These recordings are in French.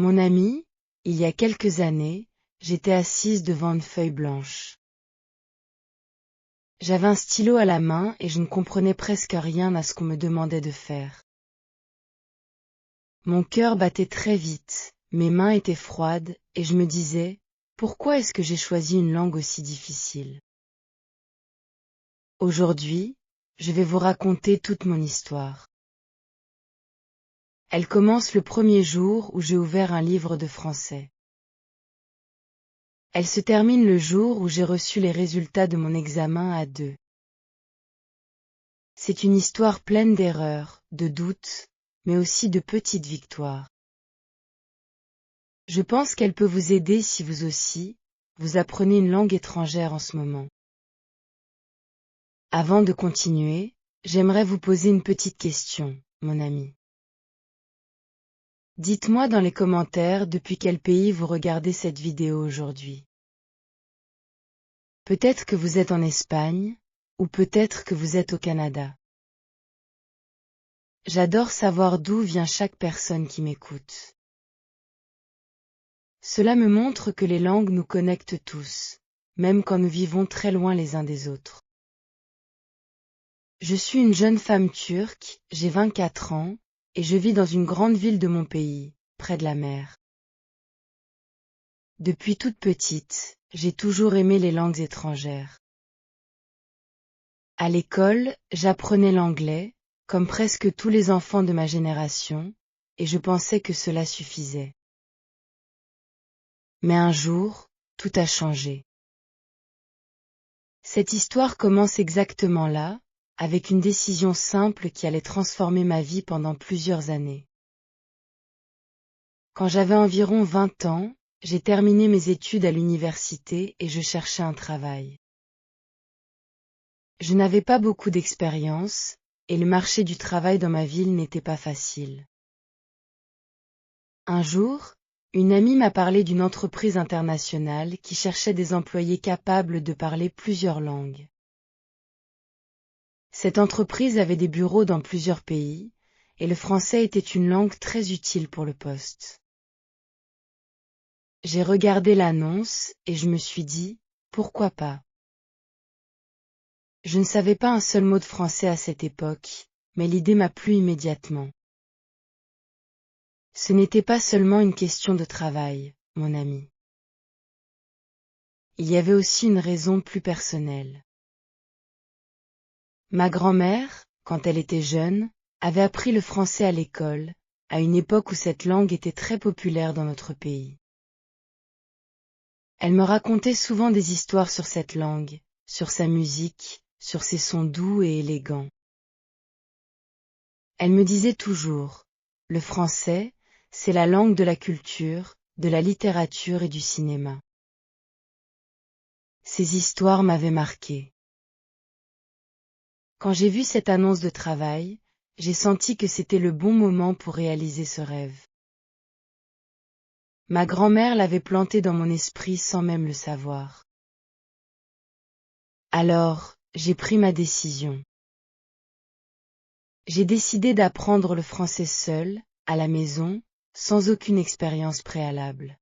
Mon ami, il y a quelques années, j'étais assise devant une feuille blanche. J'avais un stylo à la main et je ne comprenais presque rien à ce qu'on me demandait de faire. Mon cœur battait très vite, mes mains étaient froides, et je me disais, pourquoi est-ce que j'ai choisi une langue aussi difficile? Aujourd'hui, je vais vous raconter toute mon histoire. Elle commence le premier jour où j'ai ouvert un livre de français. Elle se termine le jour où j'ai reçu les résultats de mon examen A2. C'est une histoire pleine d'erreurs, de doutes, mais aussi de petites victoires. Je pense qu'elle peut vous aider si vous aussi, vous apprenez une langue étrangère en ce moment. Avant de continuer, j'aimerais vous poser une petite question, mon ami. Dites-moi dans les commentaires depuis quel pays vous regardez cette vidéo aujourd'hui. Peut-être que vous êtes en Espagne, ou peut-être que vous êtes au Canada. J'adore savoir d'où vient chaque personne qui m'écoute. Cela me montre que les langues nous connectent tous, même quand nous vivons très loin les uns des autres. Je suis une jeune femme turque, j'ai 24 ans, et je vis dans une grande ville de mon pays, près de la mer. Depuis toute petite, j'ai toujours aimé les langues étrangères. À l'école, j'apprenais l'anglais, comme presque tous les enfants de ma génération, et je pensais que cela suffisait. Mais un jour, tout a changé. Cette histoire commence exactement là, avec une décision simple qui allait transformer ma vie pendant plusieurs années. Quand j'avais environ 20 ans, j'ai terminé mes études à l'université et je cherchais un travail. Je n'avais pas beaucoup d'expérience, et le marché du travail dans ma ville n'était pas facile. Un jour, une amie m'a parlé d'une entreprise internationale qui cherchait des employés capables de parler plusieurs langues. Cette entreprise avait des bureaux dans plusieurs pays, et le français était une langue très utile pour le poste. J'ai regardé l'annonce et je me suis dit, pourquoi pas? Je ne savais pas un seul mot de français à cette époque, mais l'idée m'a plu immédiatement. Ce n'était pas seulement une question de travail, mon ami. Il y avait aussi une raison plus personnelle. Ma grand-mère, quand elle était jeune, avait appris le français à l'école, à une époque où cette langue était très populaire dans notre pays. Elle me racontait souvent des histoires sur cette langue, sur sa musique, sur ses sons doux et élégants. Elle me disait toujours, le français, c'est la langue de la culture, de la littérature et du cinéma. Ces histoires m'avaient marqué. Quand j'ai vu cette annonce de travail, j'ai senti que c'était le bon moment pour réaliser ce rêve. Ma grand-mère l'avait planté dans mon esprit sans même le savoir. Alors, j'ai pris ma décision. J'ai décidé d'apprendre le français seul, à la maison, sans aucune expérience préalable.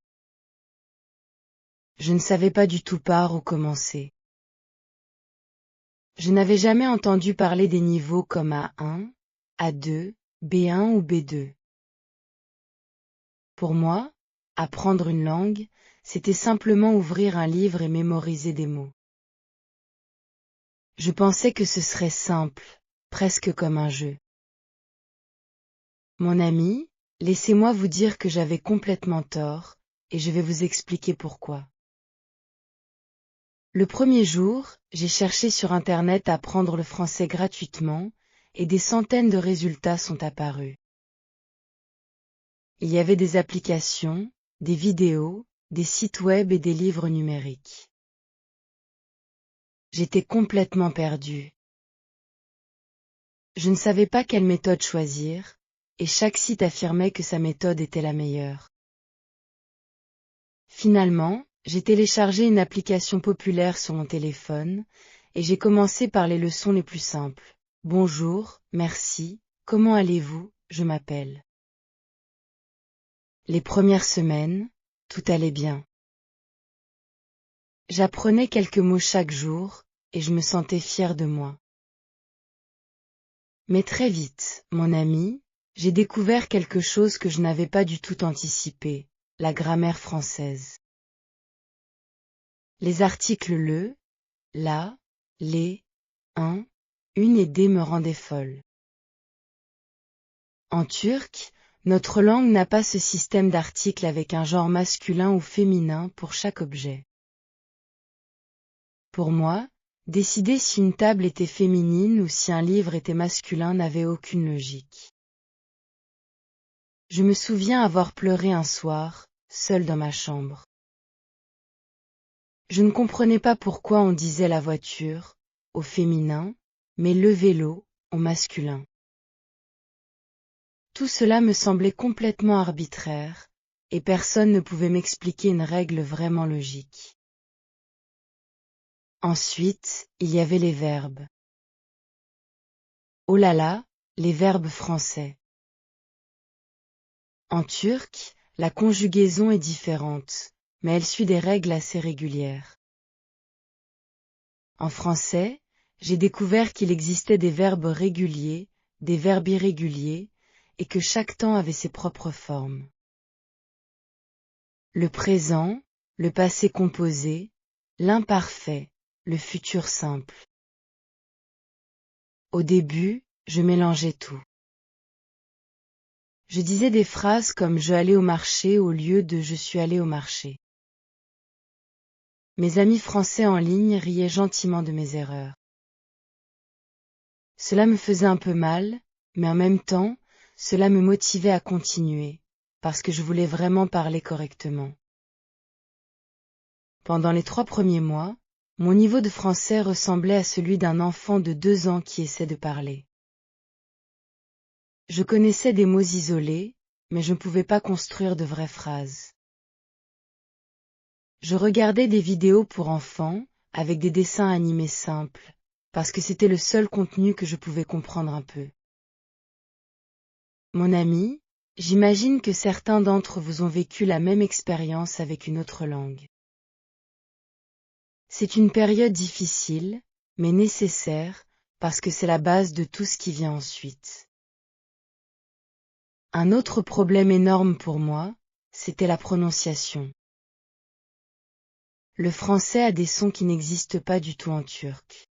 Je ne savais pas du tout par où commencer. Je n'avais jamais entendu parler des niveaux comme A1, A2, B1 ou B2. Pour moi, apprendre une langue, c'était simplement ouvrir un livre et mémoriser des mots. Je pensais que ce serait simple, presque comme un jeu. Mon ami, laissez-moi vous dire que j'avais complètement tort, et je vais vous expliquer pourquoi. Le premier jour, j'ai cherché sur Internet à apprendre le français gratuitement, et des centaines de résultats sont apparus. Il y avait des applications, des vidéos, des sites web et des livres numériques. J'étais complètement perdue. Je ne savais pas quelle méthode choisir, et chaque site affirmait que sa méthode était la meilleure. Finalement, j'ai téléchargé une application populaire sur mon téléphone, et j'ai commencé par les leçons les plus simples. Bonjour, merci, comment allez-vous, je m'appelle. Les premières semaines, tout allait bien. J'apprenais quelques mots chaque jour, et je me sentais fière de moi. Mais très vite, mon ami, j'ai découvert quelque chose que je n'avais pas du tout anticipé, la grammaire française. Les articles le, la, les, un, une et des me rendaient folle. En turc, notre langue n'a pas ce système d'articles avec un genre masculin ou féminin pour chaque objet. Pour moi, décider si une table était féminine ou si un livre était masculin n'avait aucune logique. Je me souviens avoir pleuré un soir, seul dans ma chambre. Je ne comprenais pas pourquoi on disait la voiture, au féminin, mais le vélo, au masculin. Tout cela me semblait complètement arbitraire, et personne ne pouvait m'expliquer une règle vraiment logique. Ensuite, il y avait les verbes. Oh là là, les verbes français. En turc, la conjugaison est différente, mais elle suit des règles assez régulières. En français, j'ai découvert qu'il existait des verbes réguliers, des verbes irréguliers, et que chaque temps avait ses propres formes. Le présent, le passé composé, l'imparfait, le futur simple. Au début, je mélangeais tout. Je disais des phrases comme je allais au marché au lieu de je suis allé au marché. Mes amis français en ligne riaient gentiment de mes erreurs. Cela me faisait un peu mal, mais en même temps, cela me motivait à continuer, parce que je voulais vraiment parler correctement. Pendant les 3 premiers mois, mon niveau de français ressemblait à celui d'un enfant de 2 ans qui essaie de parler. Je connaissais des mots isolés, mais je ne pouvais pas construire de vraies phrases. Je regardais des vidéos pour enfants, avec des dessins animés simples, parce que c'était le seul contenu que je pouvais comprendre un peu. Mon ami, j'imagine que certains d'entre vous ont vécu la même expérience avec une autre langue. C'est une période difficile, mais nécessaire, parce que c'est la base de tout ce qui vient ensuite. Un autre problème énorme pour moi, c'était la prononciation. Le français a des sons qui n'existent pas du tout en turc.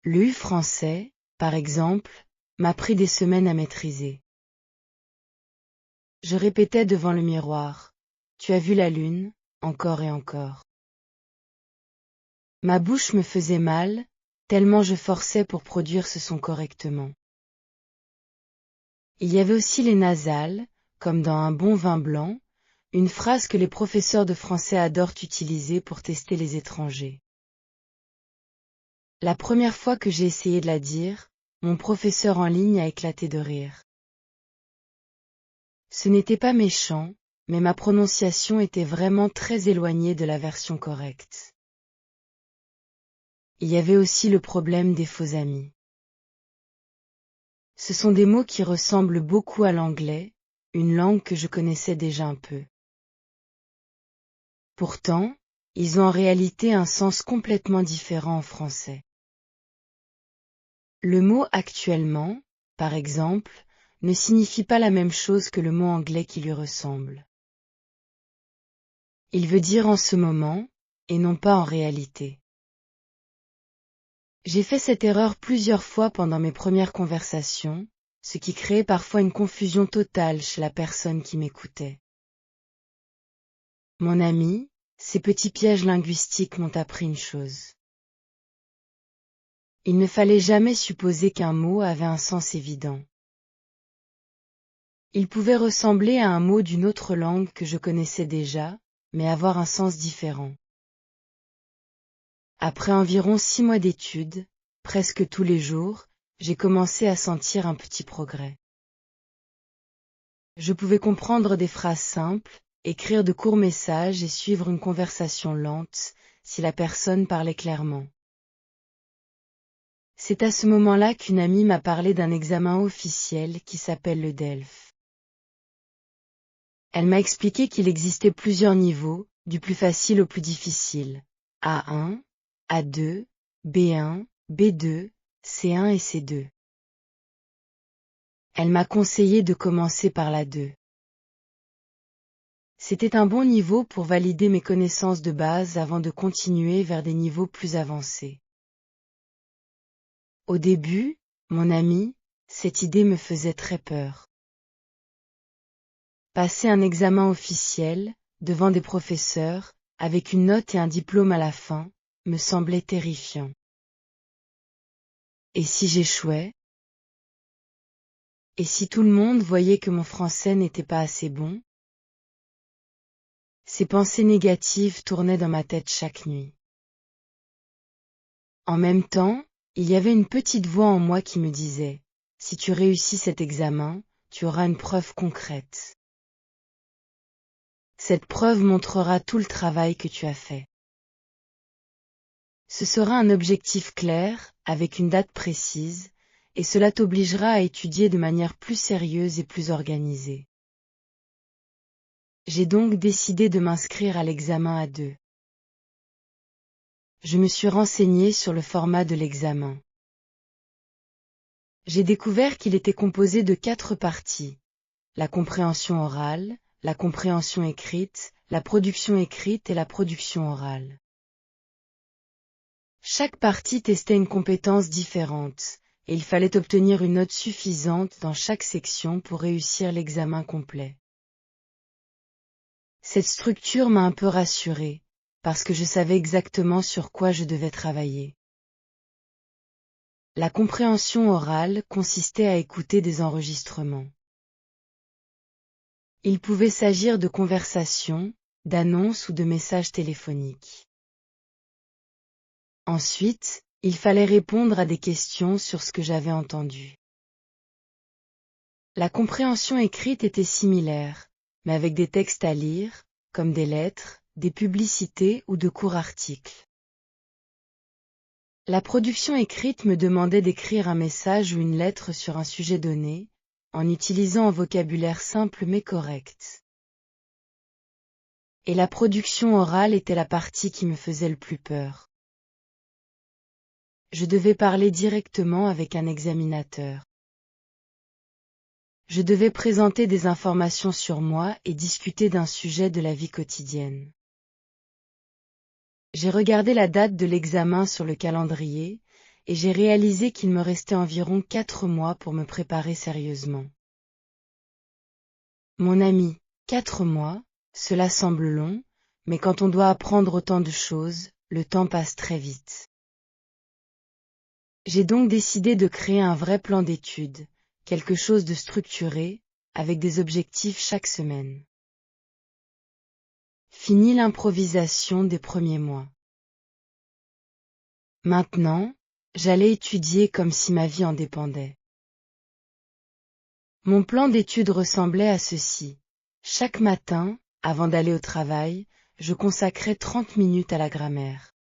Le français, par exemple, m'a pris des semaines à maîtriser. Je répétais devant le miroir, « Tu as vu la lune ?» encore et encore. Ma bouche me faisait mal, tellement je forçais pour produire ce son correctement. Il y avait aussi les nasales, comme dans un bon vin blanc, une phrase que les professeurs de français adorent utiliser pour tester les étrangers. La première fois que j'ai essayé de la dire, mon professeur en ligne a éclaté de rire. Ce n'était pas méchant, mais ma prononciation était vraiment très éloignée de la version correcte. Il y avait aussi le problème des faux amis. Ce sont des mots qui ressemblent beaucoup à l'anglais, une langue que je connaissais déjà un peu. Pourtant, ils ont en réalité un sens complètement différent en français. Le mot actuellement, par exemple, ne signifie pas la même chose que le mot anglais qui lui ressemble. Il veut dire en ce moment, et non pas en réalité. J'ai fait cette erreur plusieurs fois pendant mes premières conversations, ce qui créait parfois une confusion totale chez la personne qui m'écoutait. Mon ami, ces petits pièges linguistiques m'ont appris une chose. Il ne fallait jamais supposer qu'un mot avait un sens évident. Il pouvait ressembler à un mot d'une autre langue que je connaissais déjà, mais avoir un sens différent. Après environ 6 mois d'études, presque tous les jours, j'ai commencé à sentir un petit progrès. Je pouvais comprendre des phrases simples, écrire de courts messages et suivre une conversation lente, si la personne parlait clairement. C'est à ce moment-là qu'une amie m'a parlé d'un examen officiel qui s'appelle le DELF. Elle m'a expliqué qu'il existait plusieurs niveaux, du plus facile au plus difficile. A1, A2, B1, B2, C1 et C2. Elle m'a conseillé de commencer par la 2. C'était un bon niveau pour valider mes connaissances de base avant de continuer vers des niveaux plus avancés. Au début, mon ami, cette idée me faisait très peur. Passer un examen officiel, devant des professeurs, avec une note et un diplôme à la fin, me semblait terrifiant. Et si j'échouais? Et si tout le monde voyait que mon français n'était pas assez bon? Ces pensées négatives tournaient dans ma tête chaque nuit. En même temps, il y avait une petite voix en moi qui me disait, si tu réussis cet examen, tu auras une preuve concrète. Cette preuve montrera tout le travail que tu as fait. Ce sera un objectif clair, avec une date précise, et cela t'obligera à étudier de manière plus sérieuse et plus organisée. J'ai donc décidé de m'inscrire à l'examen A2. Je me suis renseigné sur le format de l'examen. J'ai découvert qu'il était composé de 4 parties. La compréhension orale, la compréhension écrite, la production écrite et la production orale. Chaque partie testait une compétence différente, et il fallait obtenir une note suffisante dans chaque section pour réussir l'examen complet. Cette structure m'a un peu rassurée, parce que je savais exactement sur quoi je devais travailler. La compréhension orale consistait à écouter des enregistrements. Il pouvait s'agir de conversations, d'annonces ou de messages téléphoniques. Ensuite, il fallait répondre à des questions sur ce que j'avais entendu. La compréhension écrite était similaire, mais avec des textes à lire, comme des lettres, des publicités ou de courts articles. La production écrite me demandait d'écrire un message ou une lettre sur un sujet donné, en utilisant un vocabulaire simple mais correct. Et la production orale était la partie qui me faisait le plus peur. Je devais parler directement avec un examinateur. Je devais présenter des informations sur moi et discuter d'un sujet de la vie quotidienne. J'ai regardé la date de l'examen sur le calendrier, et j'ai réalisé qu'il me restait environ 4 mois pour me préparer sérieusement. Mon ami, 4 mois, cela semble long, mais quand on doit apprendre autant de choses, le temps passe très vite. J'ai donc décidé de créer un vrai plan d'études, quelque chose de structuré, avec des objectifs chaque semaine. Fini l'improvisation des premiers mois. Maintenant, j'allais étudier comme si ma vie en dépendait. Mon plan d'études ressemblait à ceci. Chaque matin, avant d'aller au travail, je consacrais 30 minutes à la grammaire.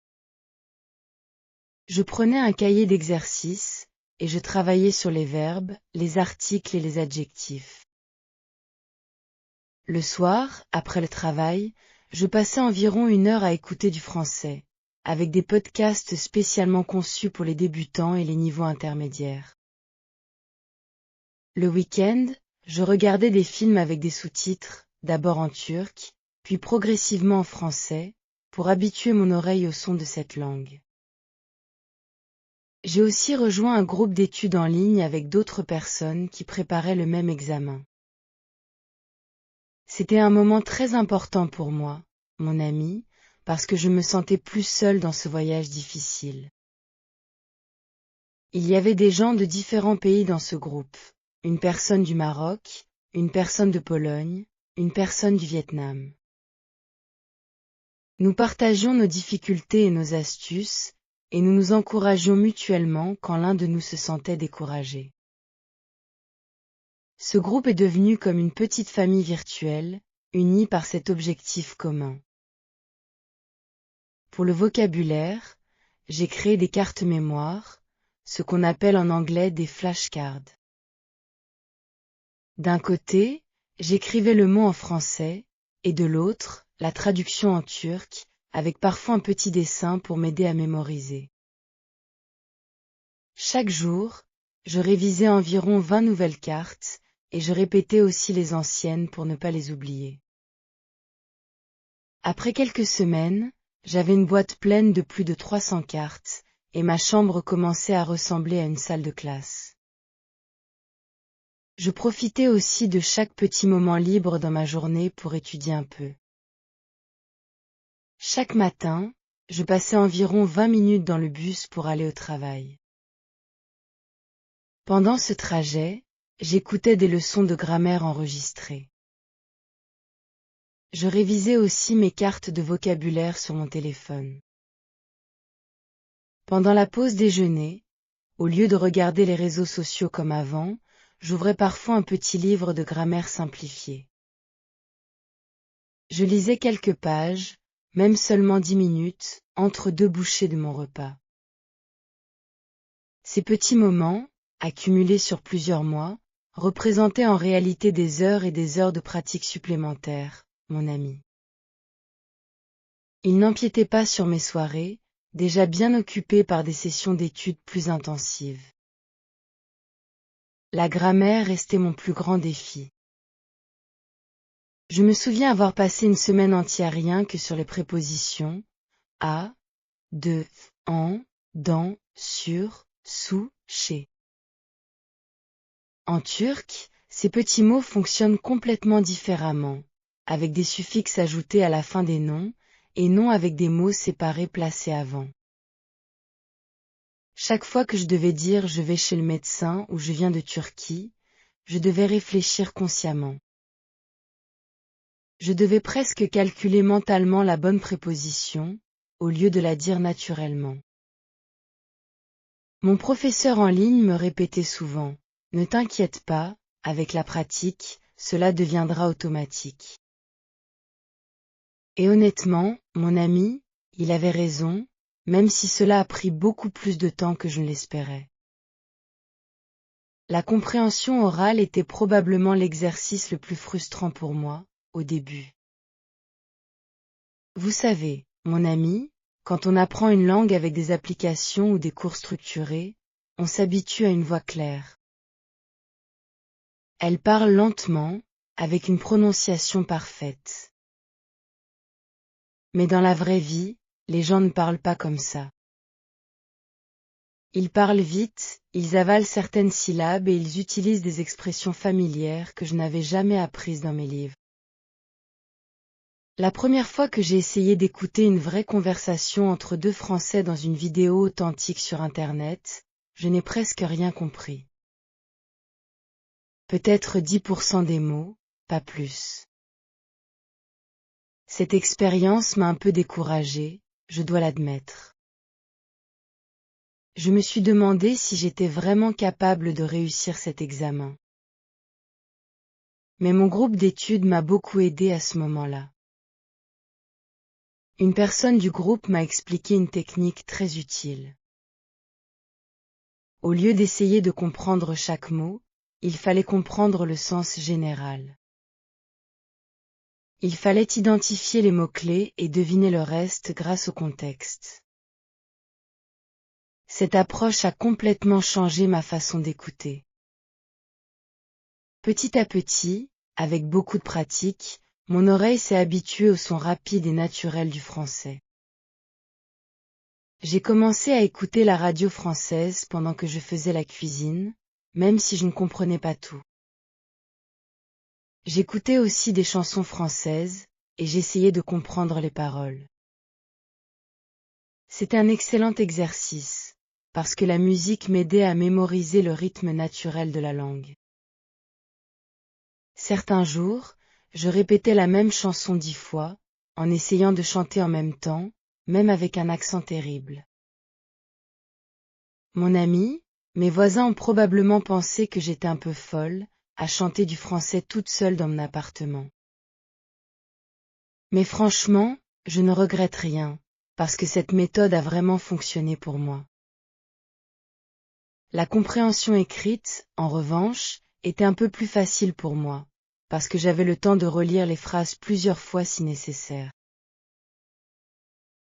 Je prenais un cahier d'exercices, et je travaillais sur les verbes, les articles et les adjectifs. Le soir, après le travail, je passais environ 1 heure à écouter du français, avec des podcasts spécialement conçus pour les débutants et les niveaux intermédiaires. Le week-end, je regardais des films avec des sous-titres, d'abord en turc, puis progressivement en français, pour habituer mon oreille au son de cette langue. J'ai aussi rejoint un groupe d'études en ligne avec d'autres personnes qui préparaient le même examen. C'était un moment très important pour moi, mon ami, parce que je me sentais plus seule dans ce voyage difficile. Il y avait des gens de différents pays dans ce groupe, une personne du Maroc, une personne de Pologne, une personne du Vietnam. Nous partagions nos difficultés et nos astuces, et nous nous encouragions mutuellement quand l'un de nous se sentait découragé. Ce groupe est devenu comme une petite famille virtuelle, unie par cet objectif commun. Pour le vocabulaire, j'ai créé des cartes mémoire, ce qu'on appelle en anglais des flashcards. D'un côté, j'écrivais le mot en français, et de l'autre, la traduction en turc, avec parfois un petit dessin pour m'aider à mémoriser. Chaque jour, je révisais environ 20 nouvelles cartes, et je répétais aussi les anciennes pour ne pas les oublier. Après quelques semaines, j'avais une boîte pleine de plus de 300 cartes, et ma chambre commençait à ressembler à une salle de classe. Je profitais aussi de chaque petit moment libre dans ma journée pour étudier un peu. Chaque matin, je passais environ 20 minutes dans le bus pour aller au travail. Pendant ce trajet, j'écoutais des leçons de grammaire enregistrées. Je révisais aussi mes cartes de vocabulaire sur mon téléphone. Pendant la pause déjeuner, au lieu de regarder les réseaux sociaux comme avant, j'ouvrais parfois un petit livre de grammaire simplifié. Je lisais quelques pages, même seulement 10 minutes, entre deux bouchées de mon repas. Ces petits moments, accumulés sur plusieurs mois, représentaient en réalité des heures et des heures de pratique supplémentaires, mon ami. Ils n'empiétaient pas sur mes soirées, déjà bien occupées par des sessions d'études plus intensives. La grammaire restait mon plus grand défi. Je me souviens avoir passé une semaine entière rien que sur les prépositions à, de, en, dans, sur, sous, chez. En turc, ces petits mots fonctionnent complètement différemment, avec des suffixes ajoutés à la fin des noms, et non avec des mots séparés placés avant. Chaque fois que je devais dire je vais chez le médecin ou je viens de Turquie, je devais réfléchir consciemment. Je devais presque calculer mentalement la bonne préposition, au lieu de la dire naturellement. Mon professeur en ligne me répétait souvent, « Ne t'inquiète pas, avec la pratique, cela deviendra automatique. » Et honnêtement, mon ami, il avait raison, même si cela a pris beaucoup plus de temps que je ne l'espérais. La compréhension orale était probablement l'exercice le plus frustrant pour moi, au début. Vous savez, mon ami, quand on apprend une langue avec des applications ou des cours structurés, on s'habitue à une voix claire. Elle parle lentement, avec une prononciation parfaite. Mais dans la vraie vie, les gens ne parlent pas comme ça. Ils parlent vite, ils avalent certaines syllabes et ils utilisent des expressions familières que je n'avais jamais apprises dans mes livres. La première fois que j'ai essayé d'écouter une vraie conversation entre deux Français dans une vidéo authentique sur Internet, je n'ai presque rien compris. Peut-être 10% des mots, pas plus. Cette expérience m'a un peu découragée, je dois l'admettre. Je me suis demandé si j'étais vraiment capable de réussir cet examen. Mais mon groupe d'études m'a beaucoup aidé à ce moment-là. Une personne du groupe m'a expliqué une technique très utile. Au lieu d'essayer de comprendre chaque mot, il fallait comprendre le sens général. Il fallait identifier les mots-clés et deviner le reste grâce au contexte. Cette approche a complètement changé ma façon d'écouter. Petit à petit, avec beaucoup de pratique, mon oreille s'est habituée au son rapide et naturel du français. J'ai commencé à écouter la radio française pendant que je faisais la cuisine, même si je ne comprenais pas tout. J'écoutais aussi des chansons françaises, et j'essayais de comprendre les paroles. C'était un excellent exercice, parce que la musique m'aidait à mémoriser le rythme naturel de la langue. Certains jours, je répétais la même chanson 10 fois, en essayant de chanter en même temps, même avec un accent terrible. Mon ami, mes voisins ont probablement pensé que j'étais un peu folle, à chanter du français toute seule dans mon appartement. Mais franchement, je ne regrette rien, parce que cette méthode a vraiment fonctionné pour moi. La compréhension écrite, en revanche, était un peu plus facile pour moi, parce que j'avais le temps de relire les phrases plusieurs fois si nécessaire.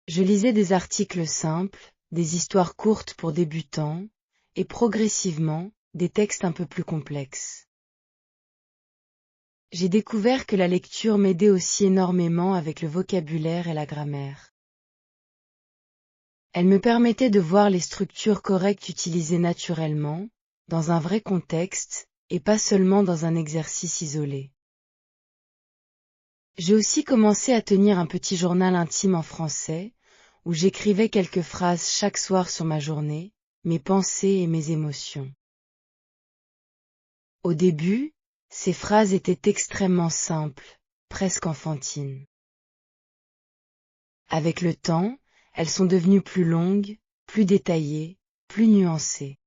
Je lisais des articles simples, des histoires courtes pour débutants, et progressivement, des textes un peu plus complexes. J'ai découvert que la lecture m'aidait aussi énormément avec le vocabulaire et la grammaire. Elle me permettait de voir les structures correctes utilisées naturellement, dans un vrai contexte, et pas seulement dans un exercice isolé. J'ai aussi commencé à tenir un petit journal intime en français, où j'écrivais quelques phrases chaque soir sur ma journée, mes pensées et mes émotions. Au début, ces phrases étaient extrêmement simples, presque enfantines. Avec le temps, elles sont devenues plus longues, plus détaillées, plus nuancées.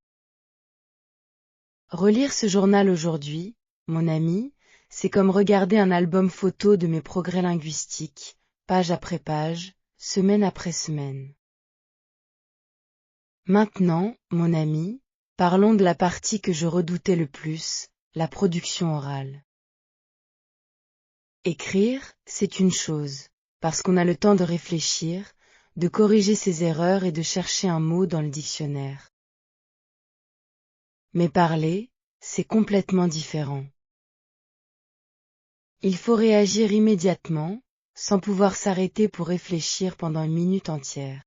Relire ce journal aujourd'hui, mon ami, c'est comme regarder un album photo de mes progrès linguistiques, page après page, semaine après semaine. Maintenant, mon ami, parlons de la partie que je redoutais le plus, la production orale. Écrire, c'est une chose, parce qu'on a le temps de réfléchir, de corriger ses erreurs et de chercher un mot dans le dictionnaire. Mais parler, c'est complètement différent. Il faut réagir immédiatement, sans pouvoir s'arrêter pour réfléchir pendant une minute entière.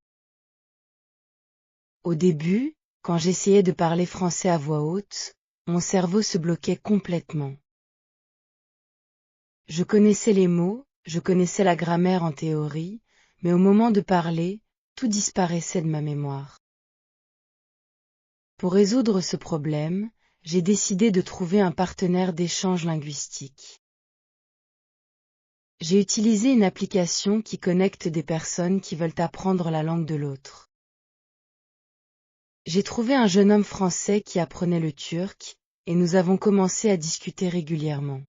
Au début, quand j'essayais de parler français à voix haute, mon cerveau se bloquait complètement. Je connaissais les mots, je connaissais la grammaire en théorie, mais au moment de parler, tout disparaissait de ma mémoire. Pour résoudre ce problème, j'ai décidé de trouver un partenaire d'échange linguistique. J'ai utilisé une application qui connecte des personnes qui veulent apprendre la langue de l'autre. J'ai trouvé un jeune homme français qui apprenait le turc, et nous avons commencé à discuter régulièrement.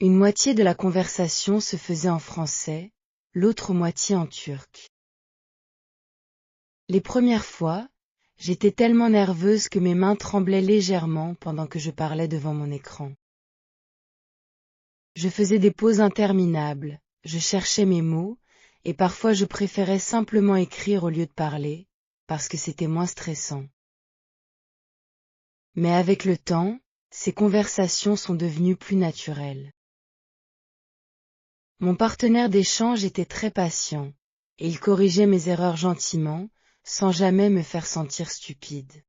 Une moitié de la conversation se faisait en français, l'autre moitié en turc. Les premières fois, j'étais tellement nerveuse que mes mains tremblaient légèrement pendant que je parlais devant mon écran. Je faisais des pauses interminables, je cherchais mes mots, et parfois je préférais simplement écrire au lieu de parler, parce que c'était moins stressant. Mais avec le temps, ces conversations sont devenues plus naturelles. Mon partenaire d'échange était très patient, et il corrigeait mes erreurs gentiment, sans jamais me faire sentir stupide.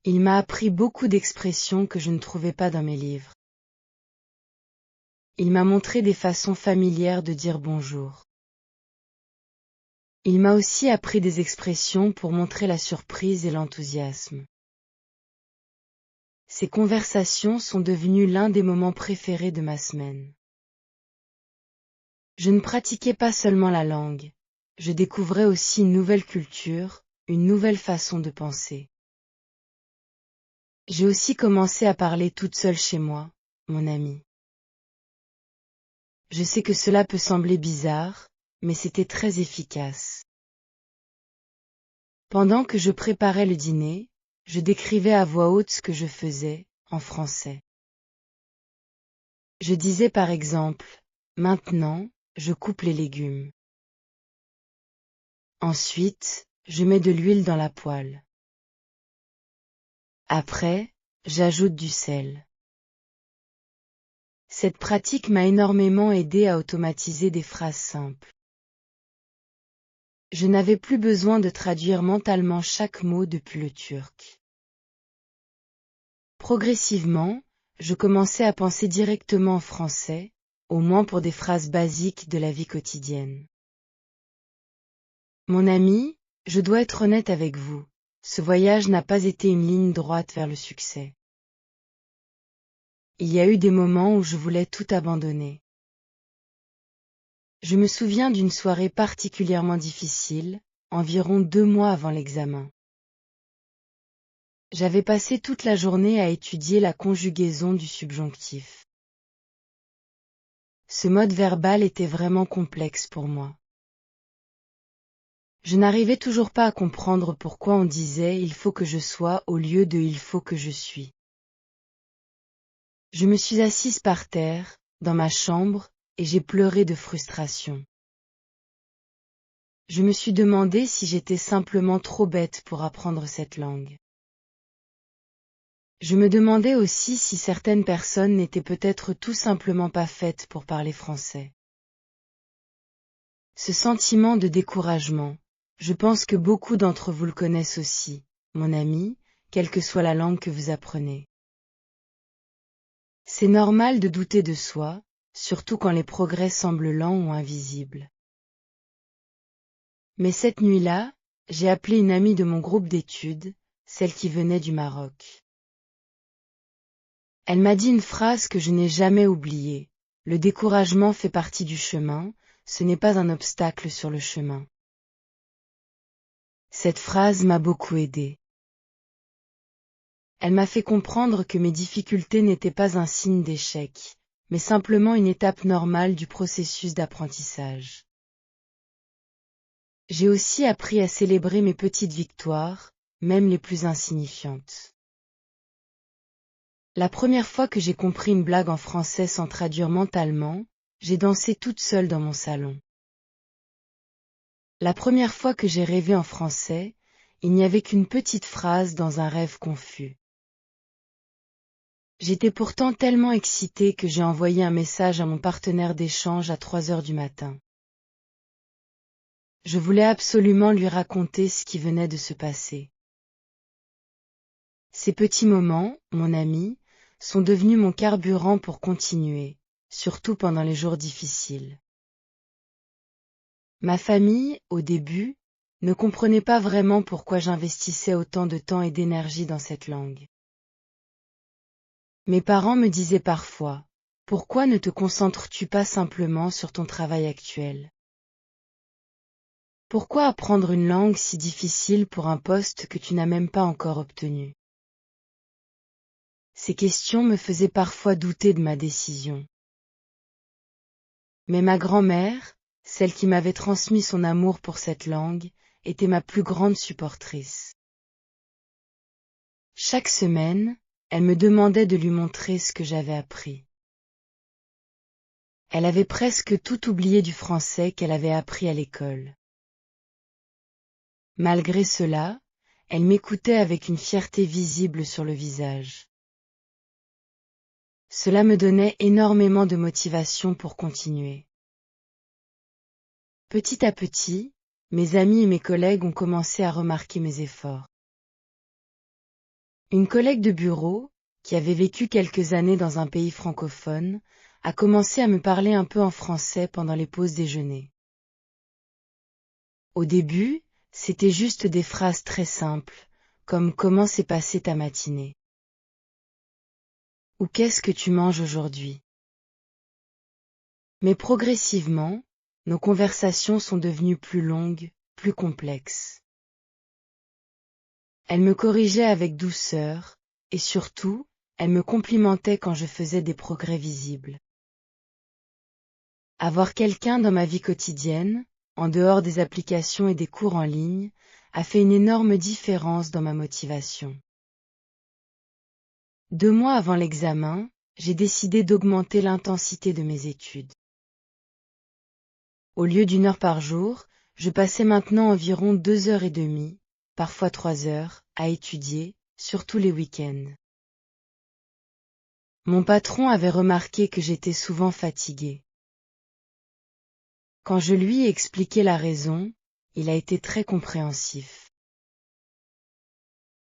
Il m'a appris beaucoup d'expressions que je ne trouvais pas dans mes livres. Il m'a montré des façons familières de dire bonjour. Il m'a aussi appris des expressions pour montrer la surprise et l'enthousiasme. Ces conversations sont devenues l'un des moments préférés de ma semaine. Je ne pratiquais pas seulement la langue, je découvrais aussi une nouvelle culture, une nouvelle façon de penser. J'ai aussi commencé à parler toute seule chez moi, mon ami. Je sais que cela peut sembler bizarre, mais c'était très efficace. Pendant que je préparais le dîner, je décrivais à voix haute ce que je faisais, en français. Je disais par exemple, maintenant, je coupe les légumes. Ensuite, je mets de l'huile dans la poêle. Après, j'ajoute du sel. Cette pratique m'a énormément aidé à automatiser des phrases simples. Je n'avais plus besoin de traduire mentalement chaque mot depuis le turc. Progressivement, je commençais à penser directement en français, au moins pour des phrases basiques de la vie quotidienne. Mon ami, je dois être honnête avec vous, ce voyage n'a pas été une ligne droite vers le succès. Il y a eu des moments où je voulais tout abandonner. Je me souviens d'une soirée particulièrement difficile, environ 2 mois avant l'examen. J'avais passé toute la journée à étudier la conjugaison du subjonctif. Ce mode verbal était vraiment complexe pour moi. Je n'arrivais toujours pas à comprendre pourquoi on disait « il faut que je sois » au lieu de « il faut que je suis ». Je me suis assise par terre, dans ma chambre, et j'ai pleuré de frustration. Je me suis demandé si j'étais simplement trop bête pour apprendre cette langue. Je me demandais aussi si certaines personnes n'étaient peut-être tout simplement pas faites pour parler français. Ce sentiment de découragement, je pense que beaucoup d'entre vous le connaissent aussi, mon ami, quelle que soit la langue que vous apprenez. C'est normal de douter de soi, surtout quand les progrès semblent lents ou invisibles. Mais cette nuit-là, j'ai appelé une amie de mon groupe d'études, celle qui venait du Maroc. Elle m'a dit une phrase que je n'ai jamais oubliée. Le découragement fait partie du chemin, ce n'est pas un obstacle sur le chemin. Cette phrase m'a beaucoup aidée. Elle m'a fait comprendre que mes difficultés n'étaient pas un signe d'échec, mais simplement une étape normale du processus d'apprentissage. J'ai aussi appris à célébrer mes petites victoires, même les plus insignifiantes. La première fois que j'ai compris une blague en français sans traduire mentalement, j'ai dansé toute seule dans mon salon. La première fois que j'ai rêvé en français, il n'y avait qu'une petite phrase dans un rêve confus. J'étais pourtant tellement excitée que j'ai envoyé un message à mon partenaire d'échange à 3 heures du matin. Je voulais absolument lui raconter ce qui venait de se passer. Ces petits moments, mon ami, sont devenus mon carburant pour continuer, surtout pendant les jours difficiles. Ma famille, au début, ne comprenait pas vraiment pourquoi j'investissais autant de temps et d'énergie dans cette langue. Mes parents me disaient parfois, « Pourquoi ne te concentres-tu pas simplement sur ton travail actuel ? Pourquoi apprendre une langue si difficile pour un poste que tu n'as même pas encore obtenu ?» Ces questions me faisaient parfois douter de ma décision. Mais ma grand-mère, celle qui m'avait transmis son amour pour cette langue, était ma plus grande supportrice. Chaque semaine, elle me demandait de lui montrer ce que j'avais appris. Elle avait presque tout oublié du français qu'elle avait appris à l'école. Malgré cela, elle m'écoutait avec une fierté visible sur le visage. Cela me donnait énormément de motivation pour continuer. Petit à petit, mes amis et mes collègues ont commencé à remarquer mes efforts. Une collègue de bureau, qui avait vécu quelques années dans un pays francophone, a commencé à me parler un peu en français pendant les pauses déjeuner. Au début, c'était juste des phrases très simples, comme « Comment s'est passée ta matinée ?» ou « Qu'est-ce que tu manges aujourd'hui ?» Mais progressivement, nos conversations sont devenues plus longues, plus complexes. Elle me corrigeait avec douceur, et surtout, elle me complimentait quand je faisais des progrès visibles. Avoir quelqu'un dans ma vie quotidienne, en dehors des applications et des cours en ligne, a fait une énorme différence dans ma motivation. 2 mois avant l'examen, j'ai décidé d'augmenter l'intensité de mes études. Au lieu d'1 heure par jour, je passais maintenant environ 2 heures et demie, parfois 3 heures, à étudier, surtout les week-ends. Mon patron avait remarqué que j'étais souvent fatiguée. Quand je lui ai expliqué la raison, il a été très compréhensif.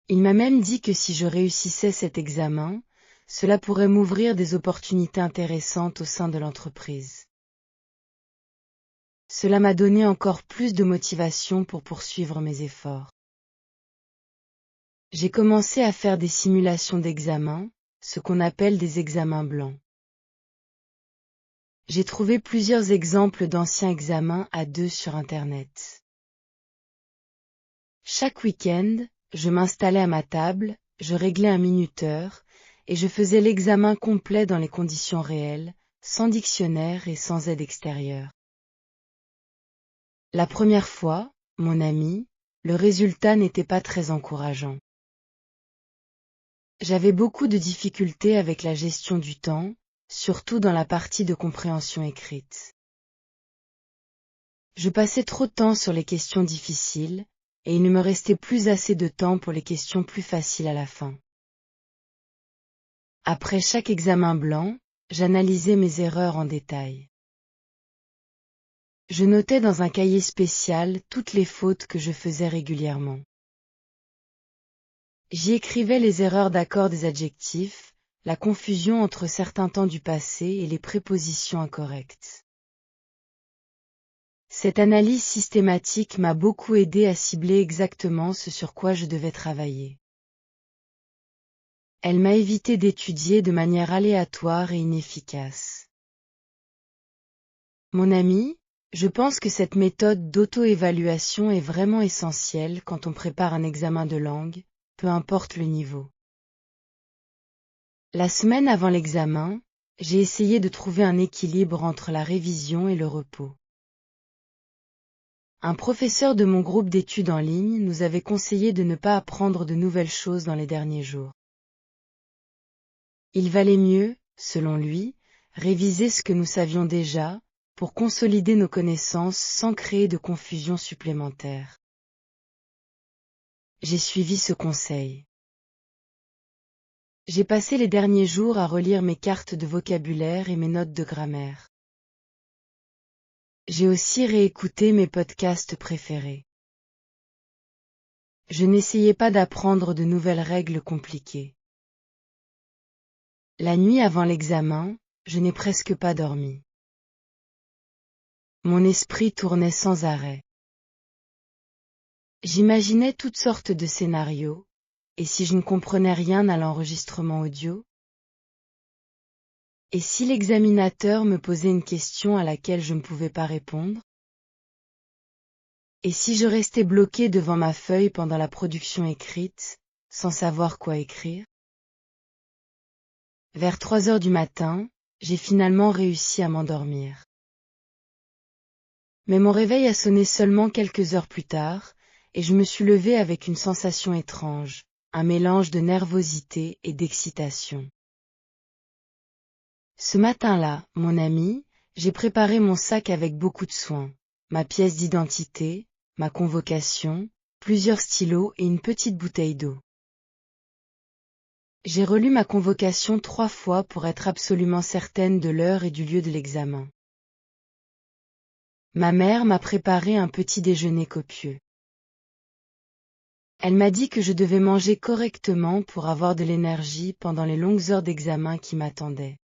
Il m'a même dit que si je réussissais cet examen, cela pourrait m'ouvrir des opportunités intéressantes au sein de l'entreprise. Cela m'a donné encore plus de motivation pour poursuivre mes efforts. J'ai commencé à faire des simulations d'examen, ce qu'on appelle des examens blancs. J'ai trouvé plusieurs exemples d'anciens examens à 2 sur Internet. Chaque week-end, je m'installais à ma table, je réglais un minuteur, et je faisais l'examen complet dans les conditions réelles, sans dictionnaire et sans aide extérieure. La première fois, mon ami, le résultat n'était pas très encourageant. J'avais beaucoup de difficultés avec la gestion du temps, surtout dans la partie de compréhension écrite. Je passais trop de temps sur les questions difficiles, et il ne me restait plus assez de temps pour les questions plus faciles à la fin. Après chaque examen blanc, j'analysais mes erreurs en détail. Je notais dans un cahier spécial toutes les fautes que je faisais régulièrement. J'y écrivais les erreurs d'accord des adjectifs, la confusion entre certains temps du passé et les prépositions incorrectes. Cette analyse systématique m'a beaucoup aidé à cibler exactement ce sur quoi je devais travailler. Elle m'a évité d'étudier de manière aléatoire et inefficace. Mon ami, je pense que cette méthode d'auto-évaluation est vraiment essentielle quand on prépare un examen de langue, peu importe le niveau. La semaine avant l'examen, j'ai essayé de trouver un équilibre entre la révision et le repos. Un professeur de mon groupe d'études en ligne nous avait conseillé de ne pas apprendre de nouvelles choses dans les derniers jours. Il valait mieux, selon lui, réviser ce que nous savions déjà, pour consolider nos connaissances sans créer de confusion supplémentaire. J'ai suivi ce conseil. J'ai passé les derniers jours à relire mes cartes de vocabulaire et mes notes de grammaire. J'ai aussi réécouté mes podcasts préférés. Je n'essayais pas d'apprendre de nouvelles règles compliquées. La nuit avant l'examen, je n'ai presque pas dormi. Mon esprit tournait sans arrêt. J'imaginais toutes sortes de scénarios, et si je ne comprenais rien à l'enregistrement audio? Et si l'examinateur me posait une question à laquelle je ne pouvais pas répondre? Et si je restais bloqué devant ma feuille pendant la production écrite, sans savoir quoi écrire? Vers 3 heures du matin, j'ai finalement réussi à m'endormir. Mais mon réveil a sonné seulement quelques heures plus tard, et je me suis levée avec une sensation étrange, un mélange de nervosité et d'excitation. Ce matin-là, mon ami, j'ai préparé mon sac avec beaucoup de soin, ma pièce d'identité, ma convocation, plusieurs stylos et une petite bouteille d'eau. J'ai relu ma convocation 3 fois pour être absolument certaine de l'heure et du lieu de l'examen. Ma mère m'a préparé un petit déjeuner copieux. Elle m'a dit que je devais manger correctement pour avoir de l'énergie pendant les longues heures d'examen qui m'attendaient.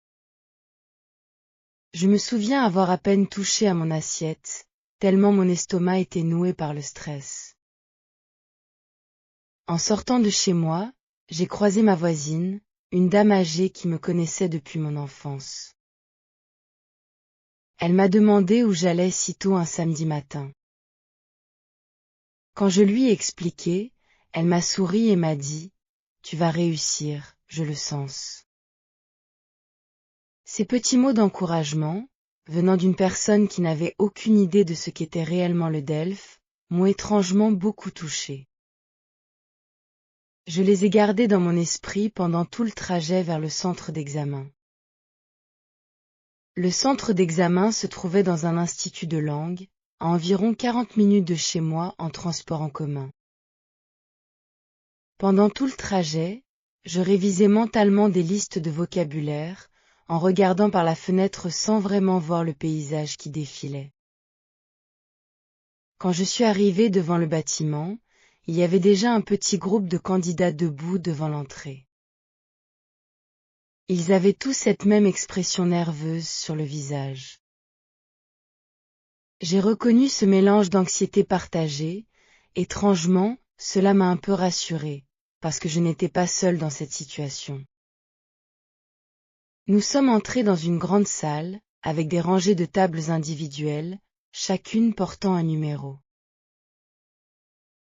Je me souviens avoir à peine touché à mon assiette, tellement mon estomac était noué par le stress. En sortant de chez moi, j'ai croisé ma voisine, une dame âgée qui me connaissait depuis mon enfance. Elle m'a demandé où j'allais si tôt un samedi matin. Quand je lui ai expliqué, elle m'a souri et m'a dit « Tu vas réussir, je le sens ». Ces petits mots d'encouragement, venant d'une personne qui n'avait aucune idée de ce qu'était réellement le DELF, m'ont étrangement beaucoup touché. Je les ai gardés dans mon esprit pendant tout le trajet vers le centre d'examen. Le centre d'examen se trouvait dans un institut de langue, à environ 40 minutes de chez moi en transport en commun. Pendant tout le trajet, je révisais mentalement des listes de vocabulaire, en regardant par la fenêtre sans vraiment voir le paysage qui défilait. Quand je suis arrivé devant le bâtiment, il y avait déjà un petit groupe de candidats debout devant l'entrée. Ils avaient tous cette même expression nerveuse sur le visage. J'ai reconnu ce mélange d'anxiété partagée, étrangement, cela m'a un peu rassurée, parce que je n'étais pas seule dans cette situation. Nous sommes entrés dans une grande salle, avec des rangées de tables individuelles, chacune portant un numéro.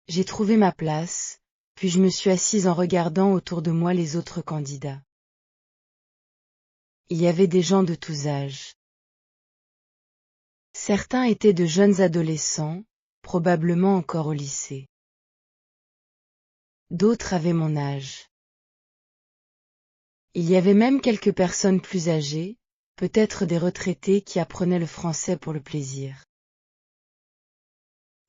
J'ai trouvé ma place, puis je me suis assise en regardant autour de moi les autres candidats. Il y avait des gens de tous âges. Certains étaient de jeunes adolescents, probablement encore au lycée. D'autres avaient mon âge. Il y avait même quelques personnes plus âgées, peut-être des retraités qui apprenaient le français pour le plaisir.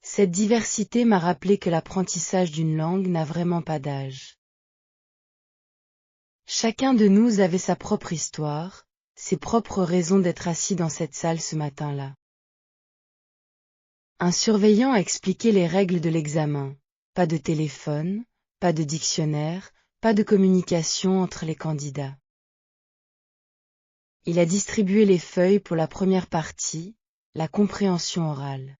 Cette diversité m'a rappelé que l'apprentissage d'une langue n'a vraiment pas d'âge. Chacun de nous avait sa propre histoire, ses propres raisons d'être assis dans cette salle ce matin-là. Un surveillant a expliqué les règles de l'examen. Pas de téléphone, pas de dictionnaire, pas de communication entre les candidats. Il a distribué les feuilles pour la première partie, la compréhension orale.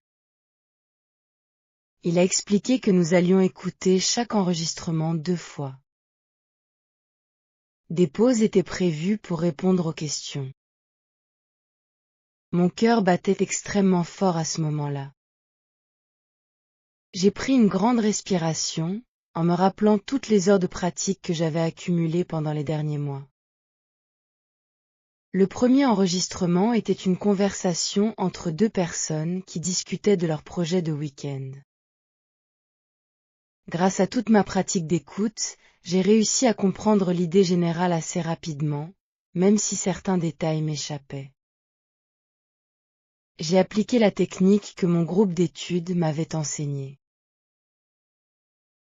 Il a expliqué que nous allions écouter chaque enregistrement 2 fois. Des pauses étaient prévues pour répondre aux questions. Mon cœur battait extrêmement fort à ce moment-là. J'ai pris une grande respiration, en me rappelant toutes les heures de pratique que j'avais accumulées pendant les derniers mois. Le premier enregistrement était une conversation entre 2 personnes qui discutaient de leur projet de week-end. Grâce à toute ma pratique d'écoute, j'ai réussi à comprendre l'idée générale assez rapidement, même si certains détails m'échappaient. J'ai appliqué la technique que mon groupe d'études m'avait enseignée.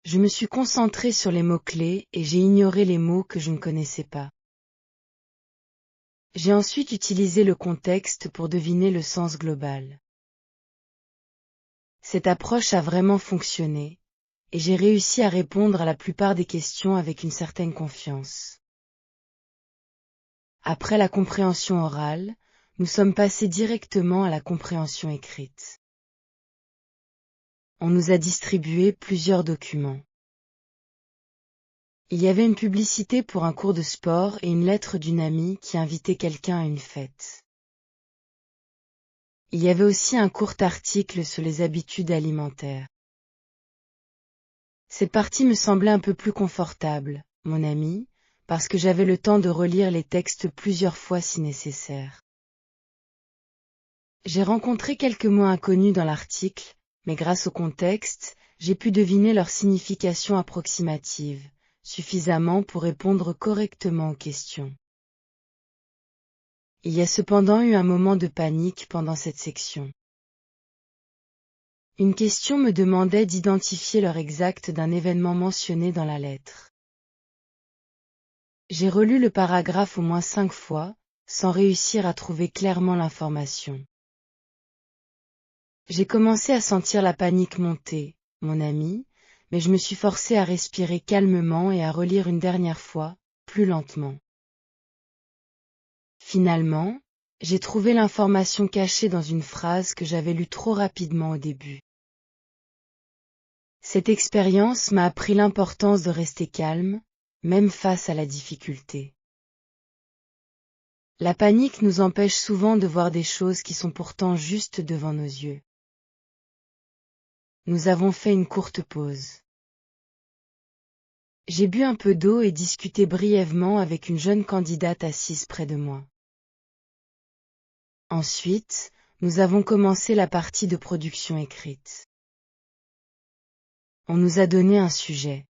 Je me suis concentré sur les mots-clés et j'ai ignoré les mots que je ne connaissais pas. J'ai ensuite utilisé le contexte pour deviner le sens global. Cette approche a vraiment fonctionné, et j'ai réussi à répondre à la plupart des questions avec une certaine confiance. Après la compréhension orale, nous sommes passés directement à la compréhension écrite. On nous a distribué plusieurs documents. Il y avait une publicité pour un cours de sport et une lettre d'une amie qui invitait quelqu'un à une fête. Il y avait aussi un court article sur les habitudes alimentaires. Cette partie me semblait un peu plus confortable, mon ami, parce que j'avais le temps de relire les textes plusieurs fois si nécessaire. J'ai rencontré quelques mots inconnus dans l'article, mais grâce au contexte, j'ai pu deviner leur signification approximative, suffisamment pour répondre correctement aux questions. Il y a cependant eu un moment de panique pendant cette section. Une question me demandait d'identifier l'heure exacte d'un événement mentionné dans la lettre. J'ai relu le paragraphe au moins 5 fois, sans réussir à trouver clairement l'information. J'ai commencé à sentir la panique monter, mon ami, mais je me suis forcé à respirer calmement et à relire une dernière fois, plus lentement. Finalement, j'ai trouvé l'information cachée dans une phrase que j'avais lue trop rapidement au début. Cette expérience m'a appris l'importance de rester calme, même face à la difficulté. La panique nous empêche souvent de voir des choses qui sont pourtant juste devant nos yeux. Nous avons fait une courte pause. J'ai bu un peu d'eau et discuté brièvement avec une jeune candidate assise près de moi. Ensuite, nous avons commencé la partie de production écrite. On nous a donné un sujet.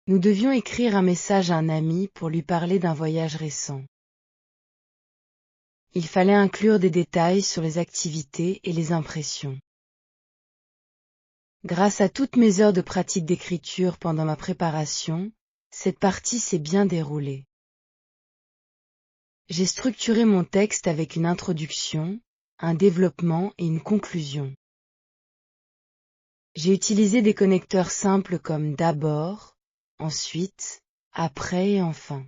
Nous devions écrire un message à un ami pour lui parler d'un voyage récent. Il fallait inclure des détails sur les activités et les impressions. Grâce à toutes mes heures de pratique d'écriture pendant ma préparation, cette partie s'est bien déroulée. J'ai structuré mon texte avec une introduction, un développement et une conclusion. J'ai utilisé des connecteurs simples comme d'abord, ensuite, après et enfin.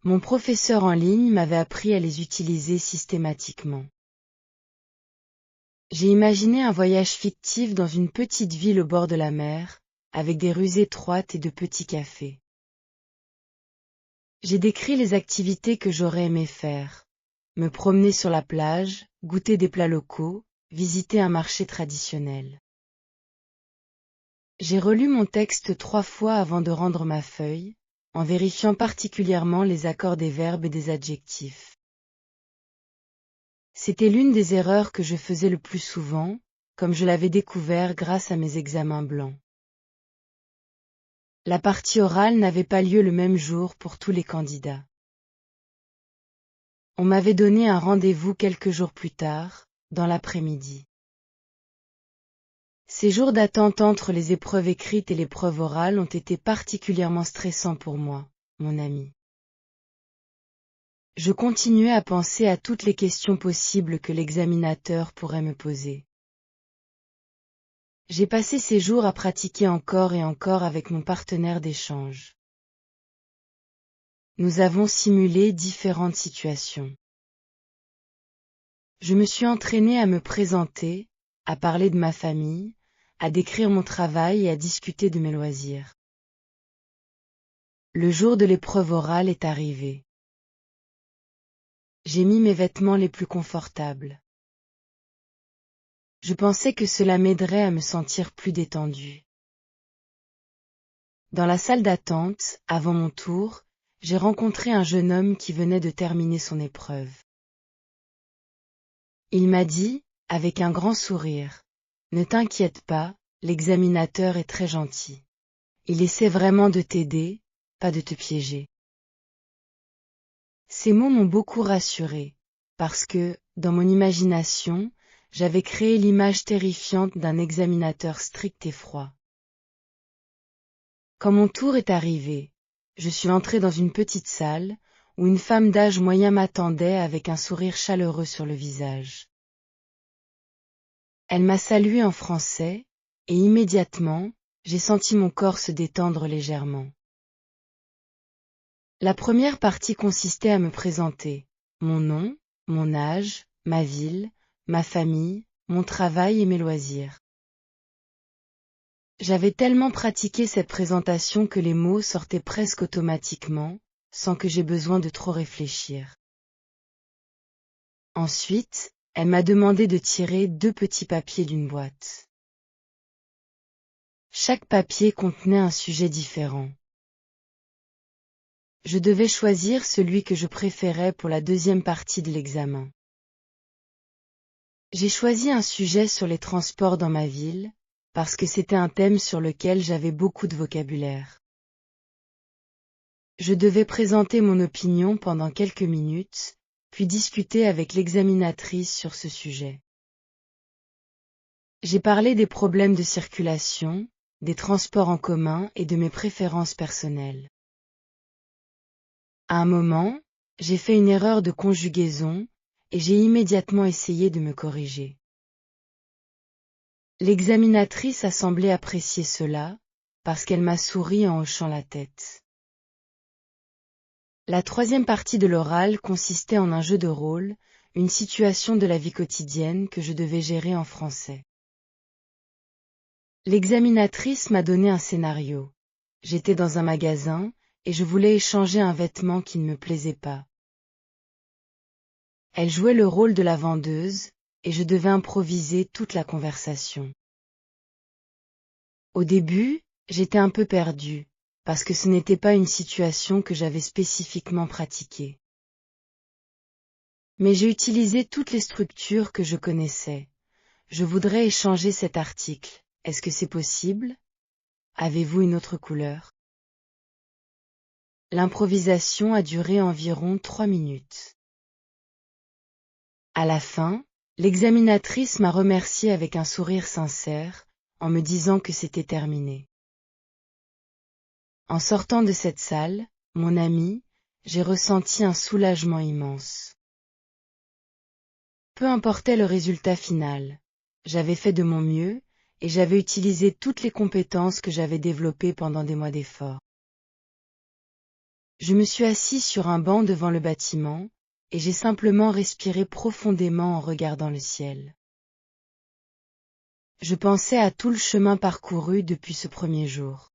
Mon professeur en ligne m'avait appris à les utiliser systématiquement. J'ai imaginé un voyage fictif dans une petite ville au bord de la mer, avec des rues étroites et de petits cafés. J'ai décrit les activités que j'aurais aimé faire. Me promener sur la plage, goûter des plats locaux, visiter un marché traditionnel. J'ai relu mon texte 3 fois avant de rendre ma feuille, en vérifiant particulièrement les accords des verbes et des adjectifs. C'était l'une des erreurs que je faisais le plus souvent, comme je l'avais découvert grâce à mes examens blancs. La partie orale n'avait pas lieu le même jour pour tous les candidats. On m'avait donné un rendez-vous quelques jours plus tard, dans l'après-midi. Ces jours d'attente entre les épreuves écrites et l'épreuve orale ont été particulièrement stressants pour moi, mon ami. Je continuais à penser à toutes les questions possibles que l'examinateur pourrait me poser. J'ai passé ces jours à pratiquer encore et encore avec mon partenaire d'échange. Nous avons simulé différentes situations. Je me suis entraînée à me présenter, à parler de ma famille, à décrire mon travail et à discuter de mes loisirs. Le jour de l'épreuve orale est arrivé. J'ai mis mes vêtements les plus confortables. Je pensais que cela m'aiderait à me sentir plus détendue. Dans la salle d'attente, avant mon tour, j'ai rencontré un jeune homme qui venait de terminer son épreuve. Il m'a dit, avec un grand sourire, « Ne t'inquiète pas, l'examinateur est très gentil. Il essaie vraiment de t'aider, pas de te piéger. » Ces mots m'ont beaucoup rassurée, parce que, dans mon imagination, j'avais créé l'image terrifiante d'un examinateur strict et froid. Quand mon tour est arrivé, je suis entrée dans une petite salle, où une femme d'âge moyen m'attendait avec un sourire chaleureux sur le visage. Elle m'a salué en français, et immédiatement, j'ai senti mon corps se détendre légèrement. La première partie consistait à me présenter, mon nom, mon âge, ma ville, ma famille, mon travail et mes loisirs. J'avais tellement pratiqué cette présentation que les mots sortaient presque automatiquement, sans que j'aie besoin de trop réfléchir. Ensuite, elle m'a demandé de tirer 2 petits papiers d'une boîte. Chaque papier contenait un sujet différent. Je devais choisir celui que je préférais pour la deuxième partie de l'examen. J'ai choisi un sujet sur les transports dans ma ville, parce que c'était un thème sur lequel j'avais beaucoup de vocabulaire. Je devais présenter mon opinion pendant quelques minutes, puis discuter avec l'examinatrice sur ce sujet. J'ai parlé des problèmes de circulation, des transports en commun et de mes préférences personnelles. À un moment, j'ai fait une erreur de conjugaison, et j'ai immédiatement essayé de me corriger. L'examinatrice a semblé apprécier cela, parce qu'elle m'a souri en hochant la tête. La troisième partie de l'oral consistait en un jeu de rôle, une situation de la vie quotidienne que je devais gérer en français. L'examinatrice m'a donné un scénario. J'étais dans un magasin, et je voulais échanger un vêtement qui ne me plaisait pas. Elle jouait le rôle de la vendeuse, et je devais improviser toute la conversation. Au début, j'étais un peu perdue, parce que ce n'était pas une situation que j'avais spécifiquement pratiquée. Mais j'ai utilisé toutes les structures que je connaissais. Je voudrais échanger cet article. Est-ce que c'est possible? Avez-vous une autre couleur? L'improvisation a duré environ 3 minutes. À la fin, l'examinatrice m'a remercié avec un sourire sincère, en me disant que c'était terminé. En sortant de cette salle, mon ami, j'ai ressenti un soulagement immense. Peu importait le résultat final, j'avais fait de mon mieux, et j'avais utilisé toutes les compétences que j'avais développées pendant des mois d'efforts. Je me suis assis sur un banc devant le bâtiment, et j'ai simplement respiré profondément en regardant le ciel. Je pensais à tout le chemin parcouru depuis ce premier jour.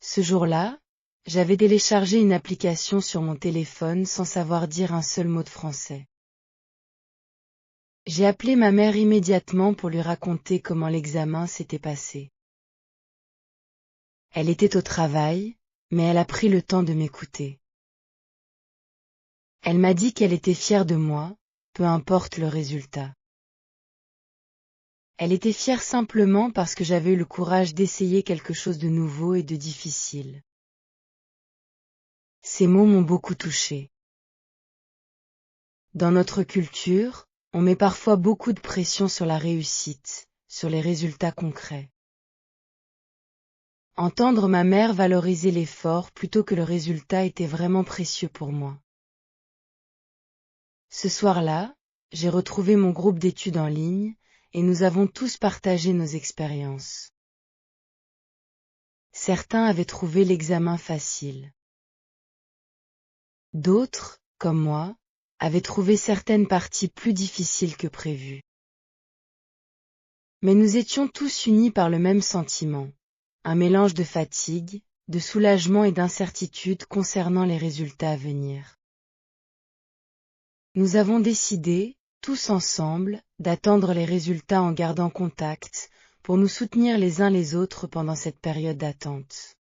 Ce jour-là, j'avais téléchargé une application sur mon téléphone sans savoir dire un seul mot de français. J'ai appelé ma mère immédiatement pour lui raconter comment l'examen s'était passé. Elle était au travail, mais elle a pris le temps de m'écouter. Elle m'a dit qu'elle était fière de moi, peu importe le résultat. Elle était fière simplement parce que j'avais eu le courage d'essayer quelque chose de nouveau et de difficile. Ces mots m'ont beaucoup touchée. Dans notre culture, on met parfois beaucoup de pression sur la réussite, sur les résultats concrets. Entendre ma mère valoriser l'effort plutôt que le résultat était vraiment précieux pour moi. Ce soir-là, j'ai retrouvé mon groupe d'études en ligne, et nous avons tous partagé nos expériences. Certains avaient trouvé l'examen facile. D'autres, comme moi, avaient trouvé certaines parties plus difficiles que prévu. Mais nous étions tous unis par le même sentiment, un mélange de fatigue, de soulagement et d'incertitude concernant les résultats à venir. Nous avons décidé, tous ensemble, d'attendre les résultats en gardant contact, pour nous soutenir les uns les autres pendant cette période d'attente.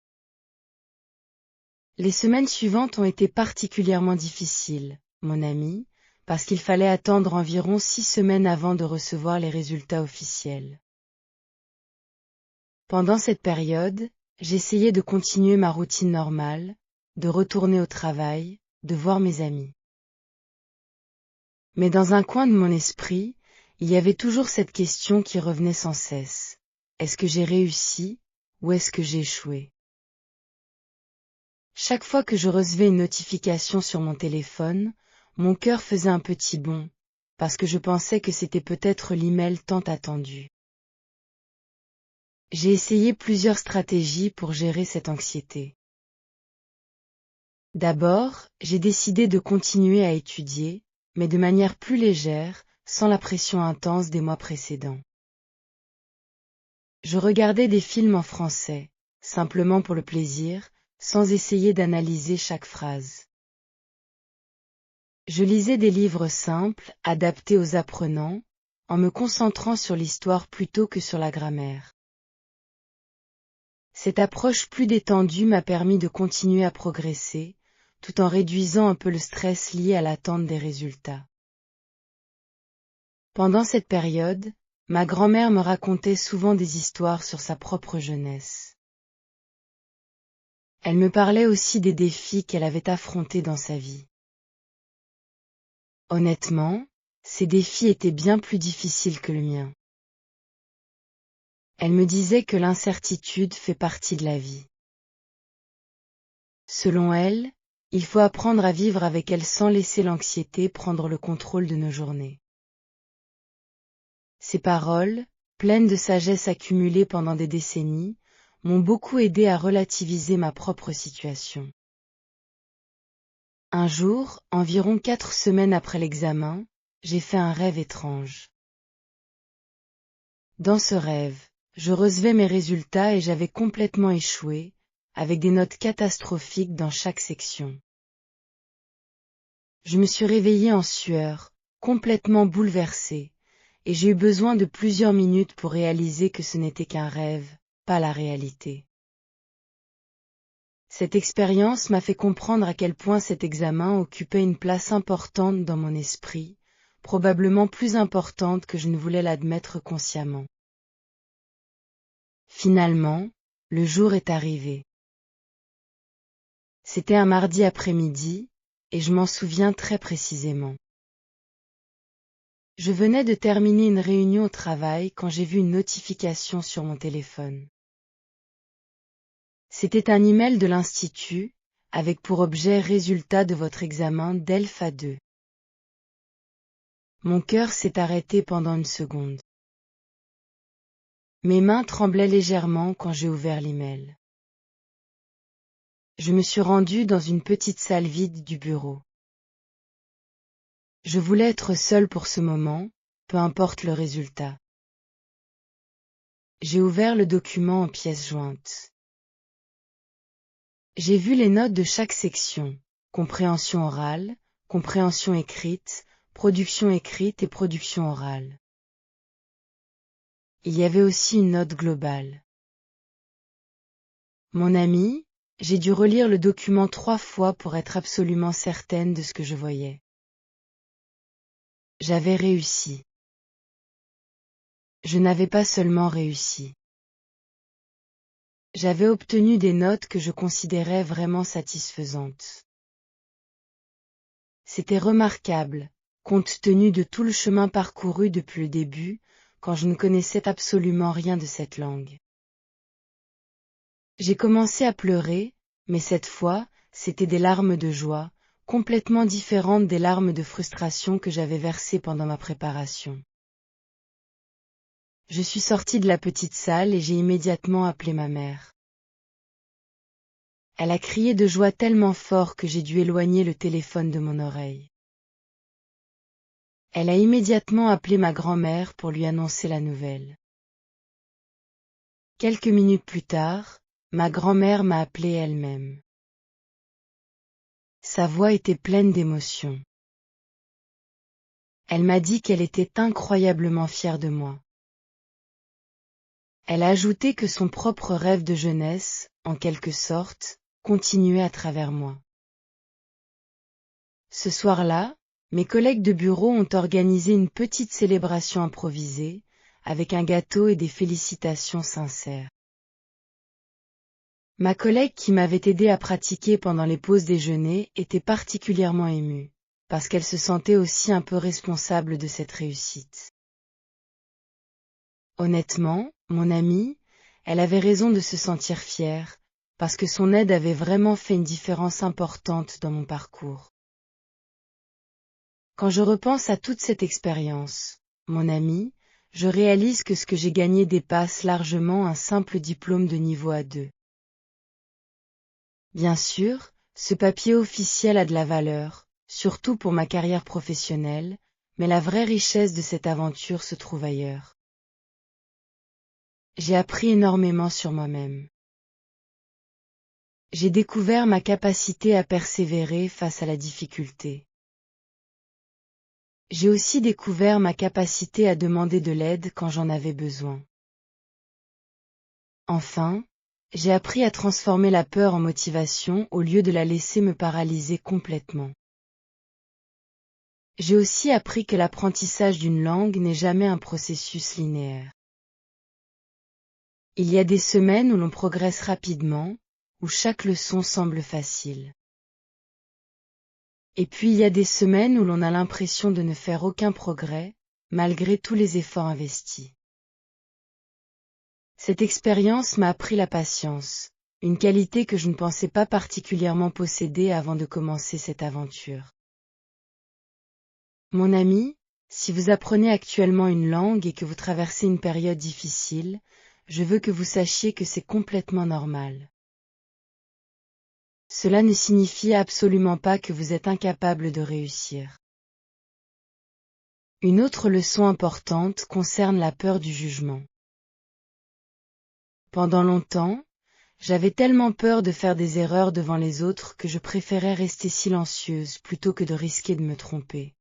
Les semaines suivantes ont été particulièrement difficiles, mon ami, parce qu'il fallait attendre environ 6 semaines avant de recevoir les résultats officiels. Pendant cette période, j'essayais de continuer ma routine normale, de retourner au travail, de voir mes amis. Mais dans un coin de mon esprit, il y avait toujours cette question qui revenait sans cesse. Est-ce que j'ai réussi, ou est-ce que j'ai échoué? Chaque fois que je recevais une notification sur mon téléphone, mon cœur faisait un petit bond, parce que je pensais que c'était peut-être l'email tant attendu. J'ai essayé plusieurs stratégies pour gérer cette anxiété. D'abord, j'ai décidé de continuer à étudier, mais de manière plus légère, sans la pression intense des mois précédents. Je regardais des films en français, simplement pour le plaisir, sans essayer d'analyser chaque phrase. Je lisais des livres simples, adaptés aux apprenants, en me concentrant sur l'histoire plutôt que sur la grammaire. Cette approche plus détendue m'a permis de continuer à progresser, tout en réduisant un peu le stress lié à l'attente des résultats. Pendant cette période, ma grand-mère me racontait souvent des histoires sur sa propre jeunesse. Elle me parlait aussi des défis qu'elle avait affrontés dans sa vie. Honnêtement, ces défis étaient bien plus difficiles que le mien. Elle me disait que l'incertitude fait partie de la vie. Selon elle, il faut apprendre à vivre avec elle sans laisser l'anxiété prendre le contrôle de nos journées. Ces paroles, pleines de sagesse accumulée pendant des décennies, m'ont beaucoup aidé à relativiser ma propre situation. Un jour, environ 4 semaines après l'examen, j'ai fait un rêve étrange. Dans ce rêve, je recevais mes résultats et j'avais complètement échoué, avec des notes catastrophiques dans chaque section. Je me suis réveillée en sueur, complètement bouleversée, et j'ai eu besoin de plusieurs minutes pour réaliser que ce n'était qu'un rêve, pas la réalité. Cette expérience m'a fait comprendre à quel point cet examen occupait une place importante dans mon esprit, probablement plus importante que je ne voulais l'admettre consciemment. Finalement, le jour est arrivé. C'était un mardi après-midi, et je m'en souviens très précisément. Je venais de terminer une réunion au travail quand j'ai vu une notification sur mon téléphone. C'était un email de l'institut, avec pour objet résultat de votre examen DELF A2. Mon cœur s'est arrêté pendant une seconde. Mes mains tremblaient légèrement quand j'ai ouvert l'email. Je me suis rendue dans une petite salle vide du bureau. Je voulais être seule pour ce moment, peu importe le résultat. J'ai ouvert le document en pièces jointes. J'ai vu les notes de chaque section, compréhension orale, compréhension écrite, production écrite et production orale. Il y avait aussi une note globale. Mon ami, j'ai dû relire le document 3 fois pour être absolument certaine de ce que je voyais. J'avais réussi. Je n'avais pas seulement réussi. J'avais obtenu des notes que je considérais vraiment satisfaisantes. C'était remarquable, compte tenu de tout le chemin parcouru depuis le début, quand je ne connaissais absolument rien de cette langue. J'ai commencé à pleurer, mais cette fois, c'était des larmes de joie, complètement différentes des larmes de frustration que j'avais versées pendant ma préparation. Je suis sortie de la petite salle et j'ai immédiatement appelé ma mère. Elle a crié de joie tellement fort que j'ai dû éloigner le téléphone de mon oreille. Elle a immédiatement appelé ma grand-mère pour lui annoncer la nouvelle. Quelques minutes plus tard, ma grand-mère m'a appelé elle-même. Sa voix était pleine d'émotion. Elle m'a dit qu'elle était incroyablement fière de moi. Elle a ajouté que son propre rêve de jeunesse, en quelque sorte, continuait à travers moi. Ce soir-là, mes collègues de bureau ont organisé une petite célébration improvisée, avec un gâteau et des félicitations sincères. Ma collègue qui m'avait aidé à pratiquer pendant les pauses déjeuner était particulièrement émue, parce qu'elle se sentait aussi un peu responsable de cette réussite. Honnêtement, mon amie, elle avait raison de se sentir fière, parce que son aide avait vraiment fait une différence importante dans mon parcours. Quand je repense à toute cette expérience, mon ami, je réalise que ce que j'ai gagné dépasse largement un simple diplôme de niveau A2. Bien sûr, ce papier officiel a de la valeur, surtout pour ma carrière professionnelle, mais la vraie richesse de cette aventure se trouve ailleurs. J'ai appris énormément sur moi-même. J'ai découvert ma capacité à persévérer face à la difficulté. J'ai aussi découvert ma capacité à demander de l'aide quand j'en avais besoin. Enfin, j'ai appris à transformer la peur en motivation au lieu de la laisser me paralyser complètement. J'ai aussi appris que l'apprentissage d'une langue n'est jamais un processus linéaire. Il y a des semaines où l'on progresse rapidement, où chaque leçon semble facile. Et puis il y a des semaines où l'on a l'impression de ne faire aucun progrès, malgré tous les efforts investis. Cette expérience m'a appris la patience, une qualité que je ne pensais pas particulièrement posséder avant de commencer cette aventure. Mon ami, si vous apprenez actuellement une langue et que vous traversez une période difficile, je veux que vous sachiez que c'est complètement normal. Cela ne signifie absolument pas que vous êtes incapable de réussir. Une autre leçon importante concerne la peur du jugement. Pendant longtemps, j'avais tellement peur de faire des erreurs devant les autres que je préférais rester silencieuse plutôt que de risquer de me tromper.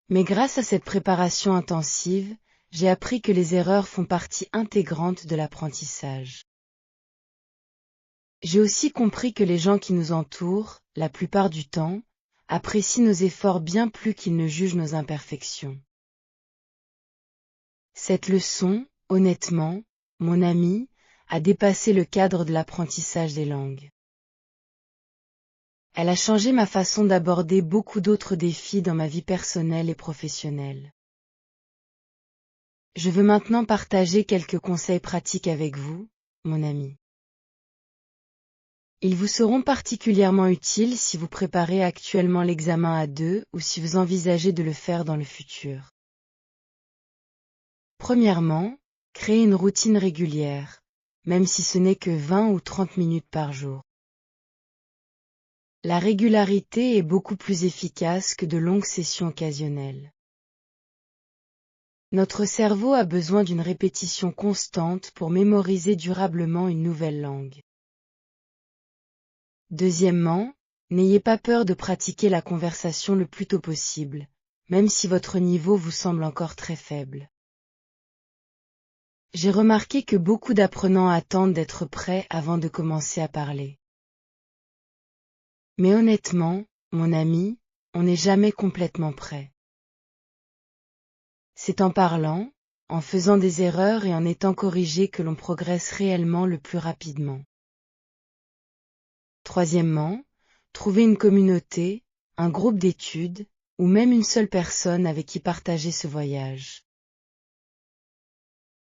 Mais grâce à cette préparation intensive, j'ai appris que les erreurs font partie intégrante de l'apprentissage. J'ai aussi compris que les gens qui nous entourent, la plupart du temps, apprécient nos efforts bien plus qu'ils ne jugent nos imperfections. Cette leçon, honnêtement, mon ami, a dépassé le cadre de l'apprentissage des langues. Elle a changé ma façon d'aborder beaucoup d'autres défis dans ma vie personnelle et professionnelle. Je veux maintenant partager quelques conseils pratiques avec vous, mon ami. Ils vous seront particulièrement utiles si vous préparez actuellement l'examen A2 ou si vous envisagez de le faire dans le futur. Premièrement, créez une routine régulière, même si ce n'est que 20 ou 30 minutes par jour. La régularité est beaucoup plus efficace que de longues sessions occasionnelles. Notre cerveau a besoin d'une répétition constante pour mémoriser durablement une nouvelle langue. Deuxièmement, n'ayez pas peur de pratiquer la conversation le plus tôt possible, même si votre niveau vous semble encore très faible. J'ai remarqué que beaucoup d'apprenants attendent d'être prêts avant de commencer à parler. Mais honnêtement, mon ami, on n'est jamais complètement prêt. C'est en parlant, en faisant des erreurs et en étant corrigé que l'on progresse réellement le plus rapidement. Troisièmement, trouver une communauté, un groupe d'études, ou même une seule personne avec qui partager ce voyage.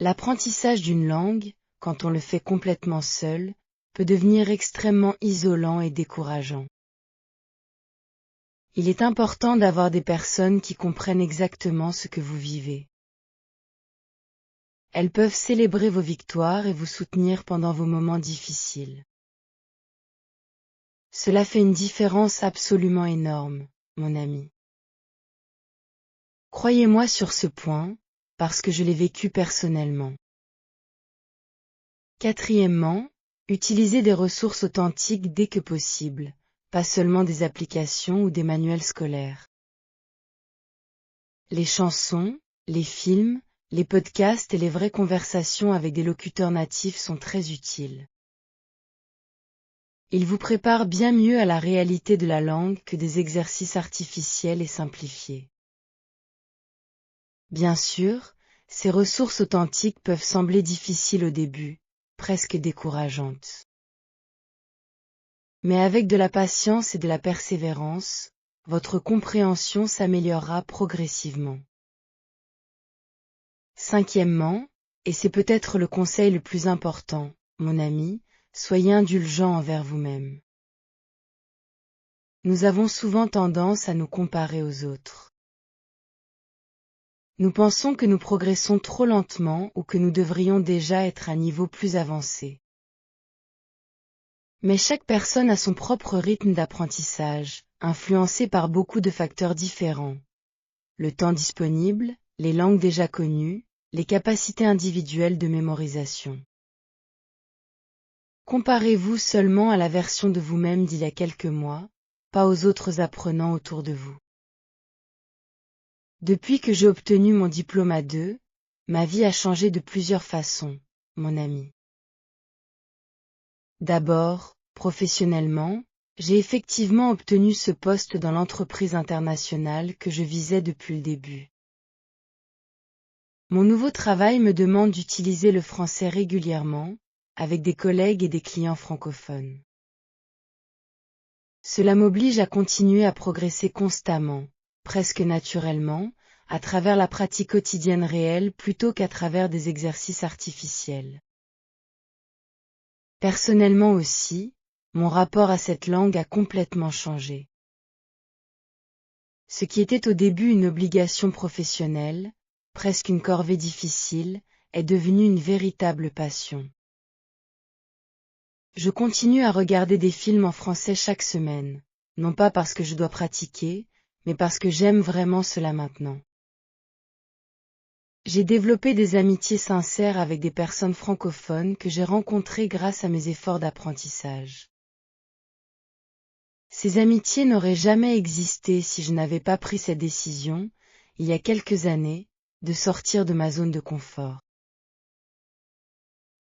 L'apprentissage d'une langue, quand on le fait complètement seul, peut devenir extrêmement isolant et décourageant. Il est important d'avoir des personnes qui comprennent exactement ce que vous vivez. Elles peuvent célébrer vos victoires et vous soutenir pendant vos moments difficiles. Cela fait une différence absolument énorme, mon ami. Croyez-moi sur ce point, parce que je l'ai vécu personnellement. Quatrièmement, utilisez des ressources authentiques dès que possible, pas seulement des applications ou des manuels scolaires. Les chansons, les films, les podcasts et les vraies conversations avec des locuteurs natifs sont très utiles. Ils vous préparent bien mieux à la réalité de la langue que des exercices artificiels et simplifiés. Bien sûr, ces ressources authentiques peuvent sembler difficiles au début, presque décourageantes. Mais avec de la patience et de la persévérance, votre compréhension s'améliorera progressivement. Cinquièmement, et c'est peut-être le conseil le plus important, mon ami, soyez indulgent envers vous-même. Nous avons souvent tendance à nous comparer aux autres. Nous pensons que nous progressons trop lentement ou que nous devrions déjà être à un niveau plus avancé. Mais chaque personne a son propre rythme d'apprentissage, influencé par beaucoup de facteurs différents. Le temps disponible, les langues déjà connues, les capacités individuelles de mémorisation. Comparez-vous seulement à la version de vous-même d'il y a quelques mois, pas aux autres apprenants autour de vous. Depuis que j'ai obtenu mon diplôme A2, ma vie a changé de plusieurs façons, mon ami. D'abord, professionnellement, j'ai effectivement obtenu ce poste dans l'entreprise internationale que je visais depuis le début. Mon nouveau travail me demande d'utiliser le français régulièrement, avec des collègues et des clients francophones. Cela m'oblige à continuer à progresser constamment, presque naturellement, à travers la pratique quotidienne réelle plutôt qu'à travers des exercices artificiels. Personnellement aussi, mon rapport à cette langue a complètement changé. Ce qui était au début une obligation professionnelle, presque une corvée difficile, est devenu une véritable passion. Je continue à regarder des films en français chaque semaine, non pas parce que je dois pratiquer, mais parce que j'aime vraiment cela maintenant. J'ai développé des amitiés sincères avec des personnes francophones que j'ai rencontrées grâce à mes efforts d'apprentissage. Ces amitiés n'auraient jamais existé si je n'avais pas pris cette décision, il y a quelques années, de sortir de ma zone de confort.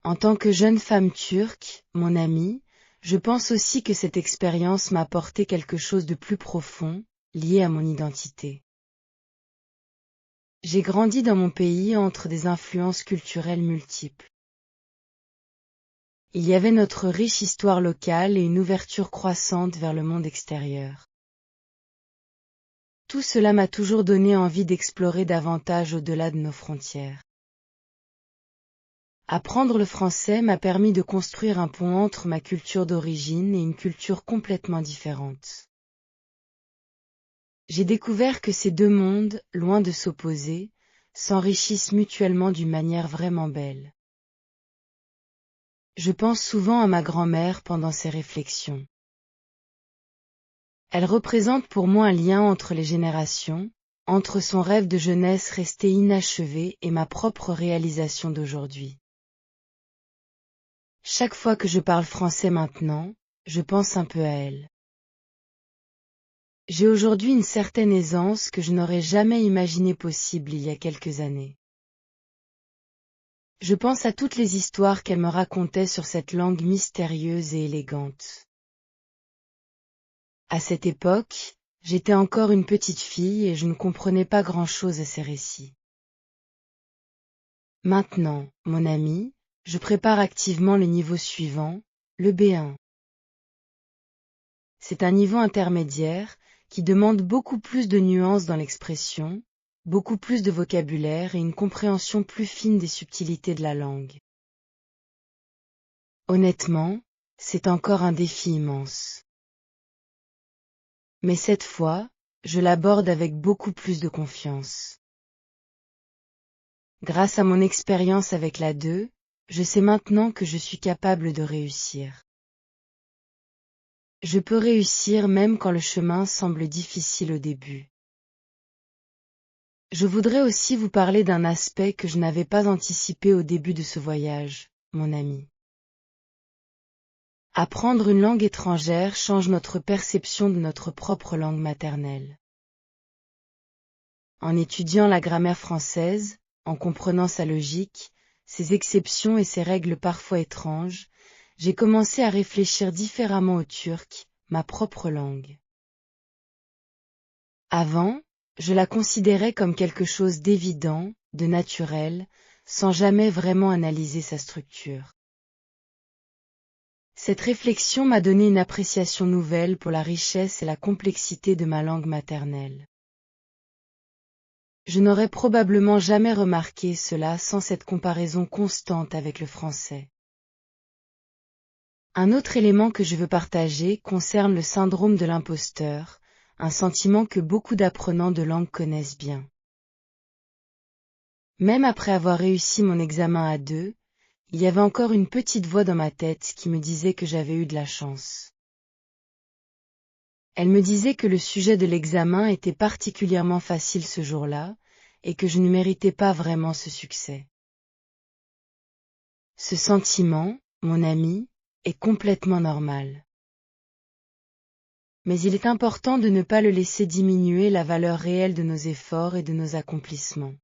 En tant que jeune femme turque, mon amie, je pense aussi que cette expérience m'a apporté quelque chose de plus profond, lié à mon identité. J'ai grandi dans mon pays entre des influences culturelles multiples. Il y avait notre riche histoire locale et une ouverture croissante vers le monde extérieur. Tout cela m'a toujours donné envie d'explorer davantage au-delà de nos frontières. Apprendre le français m'a permis de construire un pont entre ma culture d'origine et une culture complètement différente. J'ai découvert que ces deux mondes, loin de s'opposer, s'enrichissent mutuellement d'une manière vraiment belle. Je pense souvent à ma grand-mère pendant ces réflexions. Elle représente pour moi un lien entre les générations, entre son rêve de jeunesse resté inachevé et ma propre réalisation d'aujourd'hui. Chaque fois que je parle français maintenant, je pense un peu à elle. J'ai aujourd'hui une certaine aisance que je n'aurais jamais imaginé possible il y a quelques années. Je pense à toutes les histoires qu'elle me racontait sur cette langue mystérieuse et élégante. À cette époque, j'étais encore une petite fille et je ne comprenais pas grand-chose à ces récits. Maintenant, mon ami, je prépare activement le niveau suivant, le B1. C'est un niveau intermédiaire qui demande beaucoup plus de nuances dans l'expression, beaucoup plus de vocabulaire et une compréhension plus fine des subtilités de la langue. Honnêtement, c'est encore un défi immense. Mais cette fois, je l'aborde avec beaucoup plus de confiance. Grâce à mon expérience avec l'A2, je sais maintenant que je suis capable de réussir. Je peux réussir même quand le chemin semble difficile au début. Je voudrais aussi vous parler d'un aspect que je n'avais pas anticipé au début de ce voyage, mon ami. Apprendre une langue étrangère change notre perception de notre propre langue maternelle. En étudiant la grammaire française, en comprenant sa logique, ses exceptions et ses règles parfois étranges, j'ai commencé à réfléchir différemment au turc, ma propre langue. Avant, je la considérais comme quelque chose d'évident, de naturel, sans jamais vraiment analyser sa structure. Cette réflexion m'a donné une appréciation nouvelle pour la richesse et la complexité de ma langue maternelle. Je n'aurais probablement jamais remarqué cela sans cette comparaison constante avec le français. Un autre élément que je veux partager concerne le syndrome de l'imposteur, un sentiment que beaucoup d'apprenants de langue connaissent bien. Même après avoir réussi mon examen A2, il y avait encore une petite voix dans ma tête qui me disait que j'avais eu de la chance. Elle me disait que le sujet de l'examen était particulièrement facile ce jour-là, et que je ne méritais pas vraiment ce succès. Ce sentiment, mon ami, est complètement normal. Mais il est important de ne pas le laisser diminuer la valeur réelle de nos efforts et de nos accomplissements.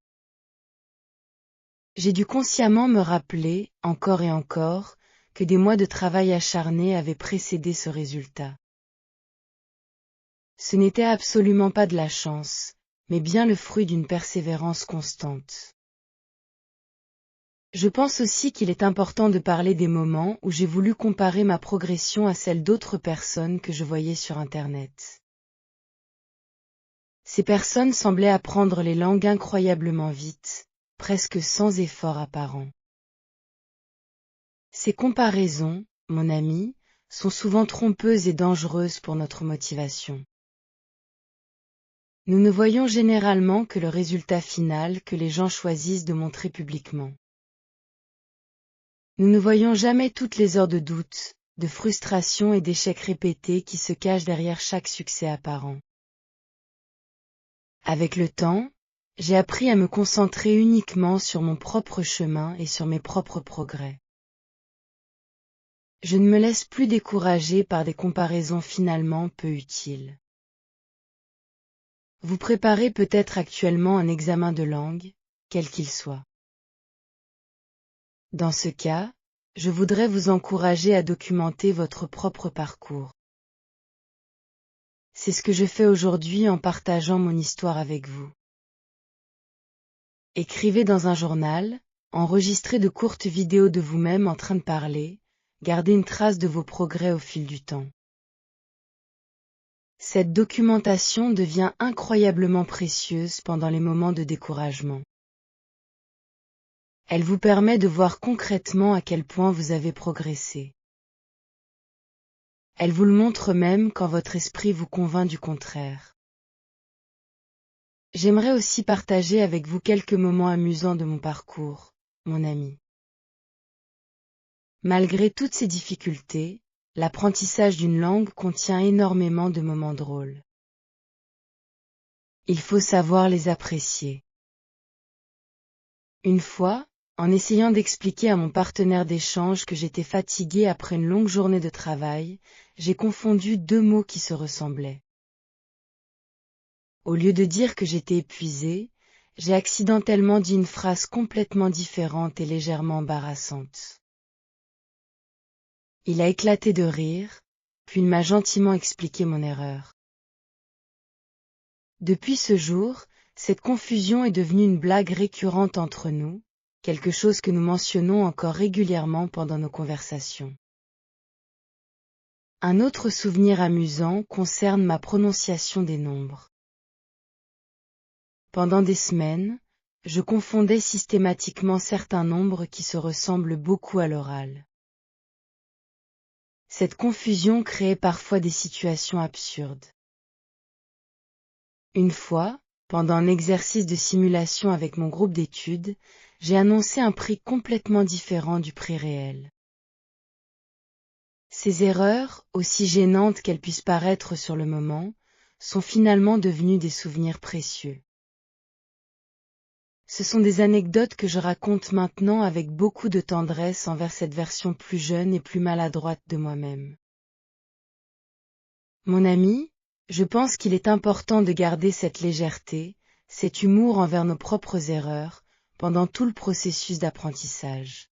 J'ai dû consciemment me rappeler, encore et encore, que des mois de travail acharné avaient précédé ce résultat. Ce n'était absolument pas de la chance, mais bien le fruit d'une persévérance constante. Je pense aussi qu'il est important de parler des moments où j'ai voulu comparer ma progression à celle d'autres personnes que je voyais sur Internet. Ces personnes semblaient apprendre les langues incroyablement vite, presque sans effort apparent. Ces comparaisons, mon ami, sont souvent trompeuses et dangereuses pour notre motivation. Nous ne voyons généralement que le résultat final que les gens choisissent de montrer publiquement. Nous ne voyons jamais toutes les heures de doute, de frustration et d'échecs répétés qui se cachent derrière chaque succès apparent. Avec le temps, j'ai appris à me concentrer uniquement sur mon propre chemin et sur mes propres progrès. Je ne me laisse plus décourager par des comparaisons finalement peu utiles. Vous préparez peut-être actuellement un examen de langue, quel qu'il soit. Dans ce cas, je voudrais vous encourager à documenter votre propre parcours. C'est ce que je fais aujourd'hui en partageant mon histoire avec vous. Écrivez dans un journal, enregistrez de courtes vidéos de vous-même en train de parler, gardez une trace de vos progrès au fil du temps. Cette documentation devient incroyablement précieuse pendant les moments de découragement. Elle vous permet de voir concrètement à quel point vous avez progressé. Elle vous le montre même quand votre esprit vous convainc du contraire. J'aimerais aussi partager avec vous quelques moments amusants de mon parcours, mon ami. Malgré toutes ces difficultés, l'apprentissage d'une langue contient énormément de moments drôles. Il faut savoir les apprécier. Une fois, en essayant d'expliquer à mon partenaire d'échange que j'étais fatigué après une longue journée de travail, j'ai confondu deux mots qui se ressemblaient. Au lieu de dire que j'étais épuisé, j'ai accidentellement dit une phrase complètement différente et légèrement embarrassante. Il a éclaté de rire, puis il m'a gentiment expliqué mon erreur. Depuis ce jour, cette confusion est devenue une blague récurrente entre nous, quelque chose que nous mentionnons encore régulièrement pendant nos conversations. Un autre souvenir amusant concerne ma prononciation des nombres. Pendant des semaines, je confondais systématiquement certains nombres qui se ressemblent beaucoup à l'oral. Cette confusion créait parfois des situations absurdes. Une fois, pendant un exercice de simulation avec mon groupe d'études, j'ai annoncé un prix complètement différent du prix réel. Ces erreurs, aussi gênantes qu'elles puissent paraître sur le moment, sont finalement devenues des souvenirs précieux. Ce sont des anecdotes que je raconte maintenant avec beaucoup de tendresse envers cette version plus jeune et plus maladroite de moi-même. Mon ami, je pense qu'il est important de garder cette légèreté, cet humour envers nos propres erreurs, pendant tout le processus d'apprentissage.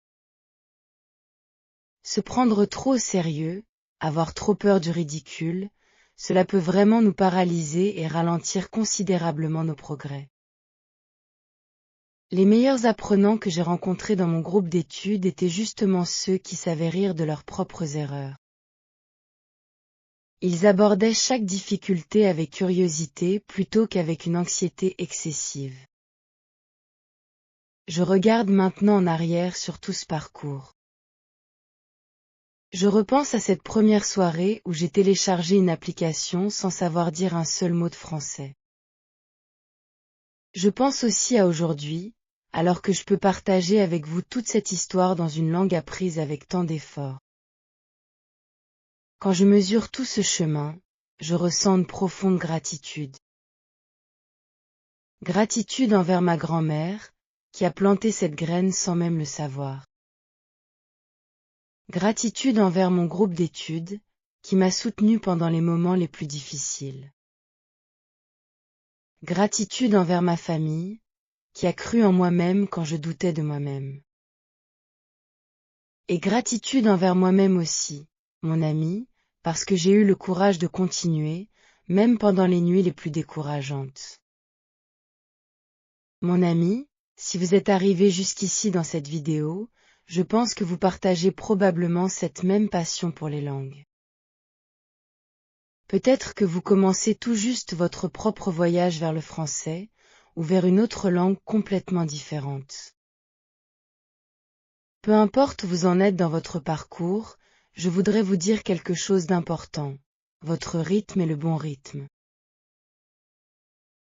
Se prendre trop au sérieux, avoir trop peur du ridicule, cela peut vraiment nous paralyser et ralentir considérablement nos progrès. Les meilleurs apprenants que j'ai rencontrés dans mon groupe d'études étaient justement ceux qui savaient rire de leurs propres erreurs. Ils abordaient chaque difficulté avec curiosité plutôt qu'avec une anxiété excessive. Je regarde maintenant en arrière sur tout ce parcours. Je repense à cette première soirée où j'ai téléchargé une application sans savoir dire un seul mot de français. Je pense aussi à aujourd'hui, alors que je peux partager avec vous toute cette histoire dans une langue apprise avec tant d'efforts. Quand je mesure tout ce chemin, je ressens une profonde gratitude. Gratitude envers ma grand-mère, qui a planté cette graine sans même le savoir. Gratitude envers mon groupe d'études, qui m'a soutenu pendant les moments les plus difficiles. Gratitude envers ma famille, qui a cru en moi-même quand je doutais de moi-même. Et gratitude envers moi-même aussi, mon ami, parce que j'ai eu le courage de continuer, même pendant les nuits les plus décourageantes. Mon ami, si vous êtes arrivé jusqu'ici dans cette vidéo, je pense que vous partagez probablement cette même passion pour les langues. Peut-être que vous commencez tout juste votre propre voyage vers le français, ou vers une autre langue complètement différente. Peu importe où vous en êtes dans votre parcours, je voudrais vous dire quelque chose d'important. Votre rythme est le bon rythme.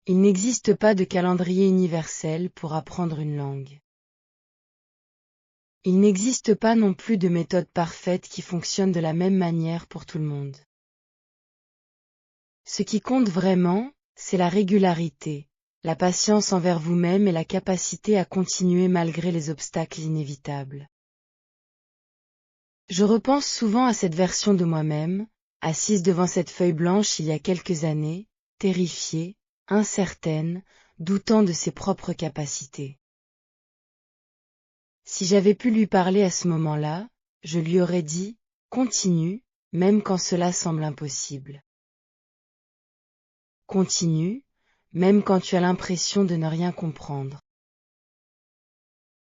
Il n'existe pas de calendrier universel pour apprendre une langue. Il n'existe pas non plus de méthode parfaite qui fonctionne de la même manière pour tout le monde. Ce qui compte vraiment, c'est la régularité, la patience envers vous-même et la capacité à continuer malgré les obstacles inévitables. Je repense souvent à cette version de moi-même, assise devant cette feuille blanche il y a quelques années, terrifiée, incertaine, doutant de ses propres capacités. Si j'avais pu lui parler à ce moment-là, je lui aurais dit, continue, même quand cela semble impossible. Continue, même quand tu as l'impression de ne rien comprendre.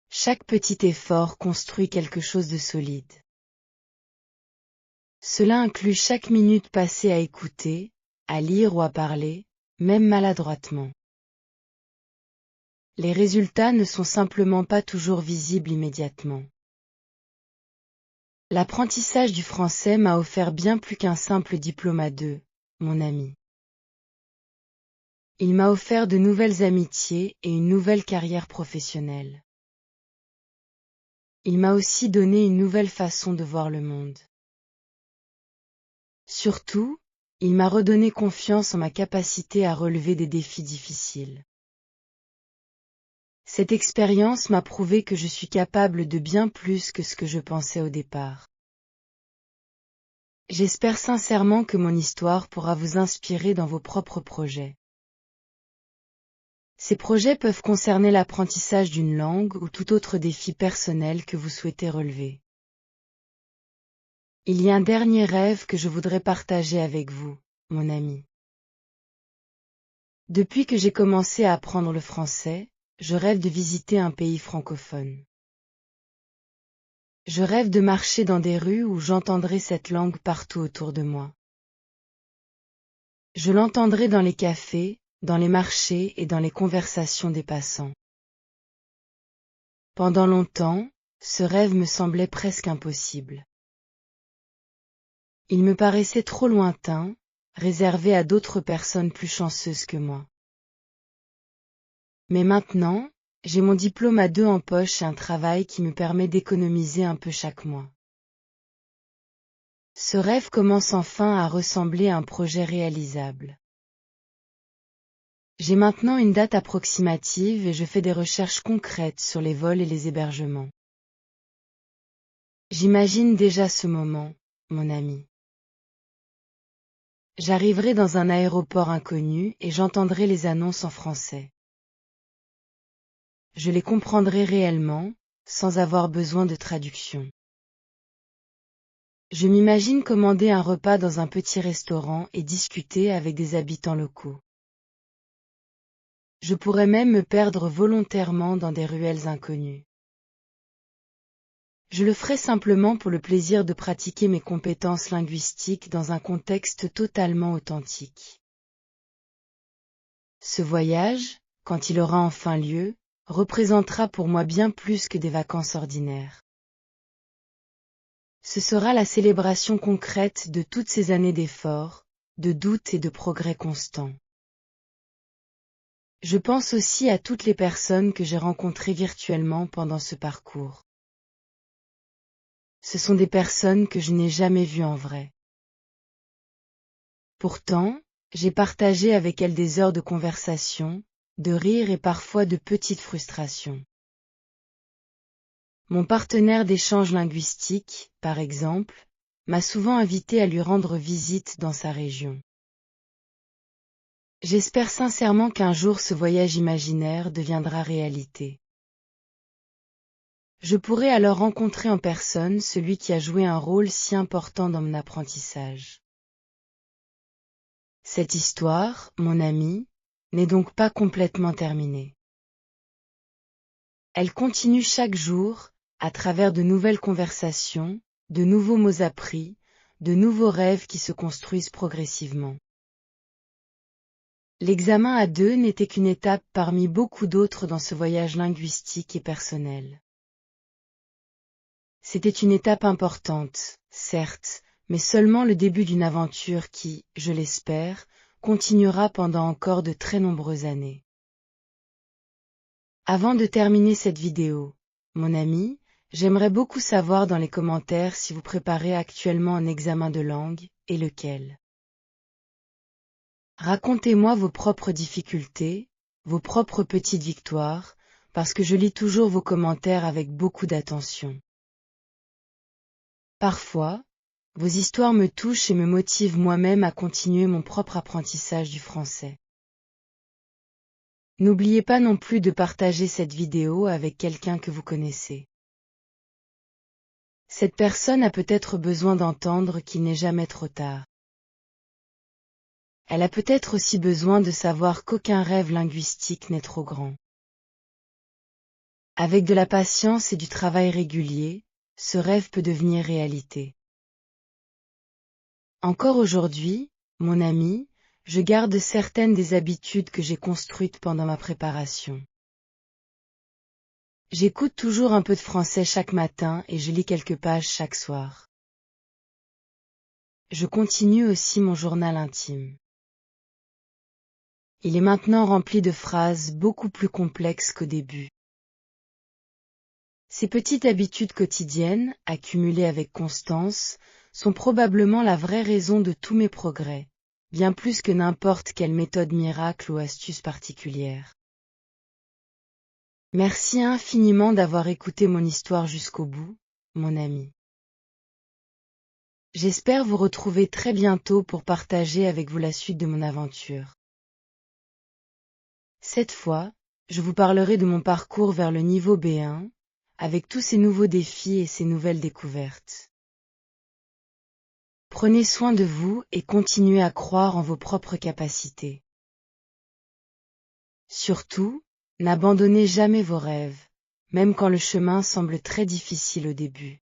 Chaque petit effort construit quelque chose de solide. Cela inclut chaque minute passée à écouter, à lire ou à parler, même maladroitement. Les résultats ne sont simplement pas toujours visibles immédiatement. L'apprentissage du français m'a offert bien plus qu'un simple diplôme à deux, mon ami. Il m'a offert de nouvelles amitiés et une nouvelle carrière professionnelle. Il m'a aussi donné une nouvelle façon de voir le monde. Surtout, il m'a redonné confiance en ma capacité à relever des défis difficiles. Cette expérience m'a prouvé que je suis capable de bien plus que ce que je pensais au départ. J'espère sincèrement que mon histoire pourra vous inspirer dans vos propres projets. Ces projets peuvent concerner l'apprentissage d'une langue ou tout autre défi personnel que vous souhaitez relever. Il y a un dernier rêve que je voudrais partager avec vous, mon ami. Depuis que j'ai commencé à apprendre le français, je rêve de visiter un pays francophone. Je rêve de marcher dans des rues où j'entendrai cette langue partout autour de moi. Je l'entendrai dans les cafés, dans les marchés et dans les conversations des passants. Pendant longtemps, ce rêve me semblait presque impossible. Il me paraissait trop lointain, réservé à d'autres personnes plus chanceuses que moi. Mais maintenant, j'ai mon diplôme A2 en poche et un travail qui me permet d'économiser un peu chaque mois. Ce rêve commence enfin à ressembler à un projet réalisable. J'ai maintenant une date approximative et je fais des recherches concrètes sur les vols et les hébergements. J'imagine déjà ce moment, mon ami. J'arriverai dans un aéroport inconnu et j'entendrai les annonces en français. Je les comprendrai réellement, sans avoir besoin de traduction. Je m'imagine commander un repas dans un petit restaurant et discuter avec des habitants locaux. Je pourrais même me perdre volontairement dans des ruelles inconnues. Je le ferai simplement pour le plaisir de pratiquer mes compétences linguistiques dans un contexte totalement authentique. Ce voyage, quand il aura enfin lieu, représentera pour moi bien plus que des vacances ordinaires. Ce sera la célébration concrète de toutes ces années d'efforts, de doutes et de progrès constants. Je pense aussi à toutes les personnes que j'ai rencontrées virtuellement pendant ce parcours. Ce sont des personnes que je n'ai jamais vues en vrai. Pourtant, j'ai partagé avec elles des heures de conversation, de rires et parfois de petites frustrations. Mon partenaire d'échange linguistique, par exemple, m'a souvent invité à lui rendre visite dans sa région. J'espère sincèrement qu'un jour ce voyage imaginaire deviendra réalité. Je pourrai alors rencontrer en personne celui qui a joué un rôle si important dans mon apprentissage. Cette histoire, mon ami, n'est donc pas complètement terminée. Elle continue chaque jour, à travers de nouvelles conversations, de nouveaux mots appris, de nouveaux rêves qui se construisent progressivement. L'examen A2 n'était qu'une étape parmi beaucoup d'autres dans ce voyage linguistique et personnel. C'était une étape importante, certes, mais seulement le début d'une aventure qui, je l'espère, continuera pendant encore de très nombreuses années. Avant de terminer cette vidéo, mon ami, j'aimerais beaucoup savoir dans les commentaires si vous préparez actuellement un examen de langue, et lequel. Racontez-moi vos propres difficultés, vos propres petites victoires, parce que je lis toujours vos commentaires avec beaucoup d'attention. Parfois, vos histoires me touchent et me motivent moi-même à continuer mon propre apprentissage du français. N'oubliez pas non plus de partager cette vidéo avec quelqu'un que vous connaissez. Cette personne a peut-être besoin d'entendre qu'il n'est jamais trop tard. Elle a peut-être aussi besoin de savoir qu'aucun rêve linguistique n'est trop grand. Avec de la patience et du travail régulier, ce rêve peut devenir réalité. Encore aujourd'hui, mon ami, je garde certaines des habitudes que j'ai construites pendant ma préparation. J'écoute toujours un peu de français chaque matin et je lis quelques pages chaque soir. Je continue aussi mon journal intime. Il est maintenant rempli de phrases beaucoup plus complexes qu'au début. Ces petites habitudes quotidiennes, accumulées avec constance, sont probablement la vraie raison de tous mes progrès, bien plus que n'importe quelle méthode miracle ou astuce particulière. Merci infiniment d'avoir écouté mon histoire jusqu'au bout, mon ami. J'espère vous retrouver très bientôt pour partager avec vous la suite de mon aventure. Cette fois, je vous parlerai de mon parcours vers le niveau B1, avec tous ces nouveaux défis et ces nouvelles découvertes. Prenez soin de vous et continuez à croire en vos propres capacités. Surtout, N'abandonnez jamais vos rêves, même quand le chemin semble très difficile au début.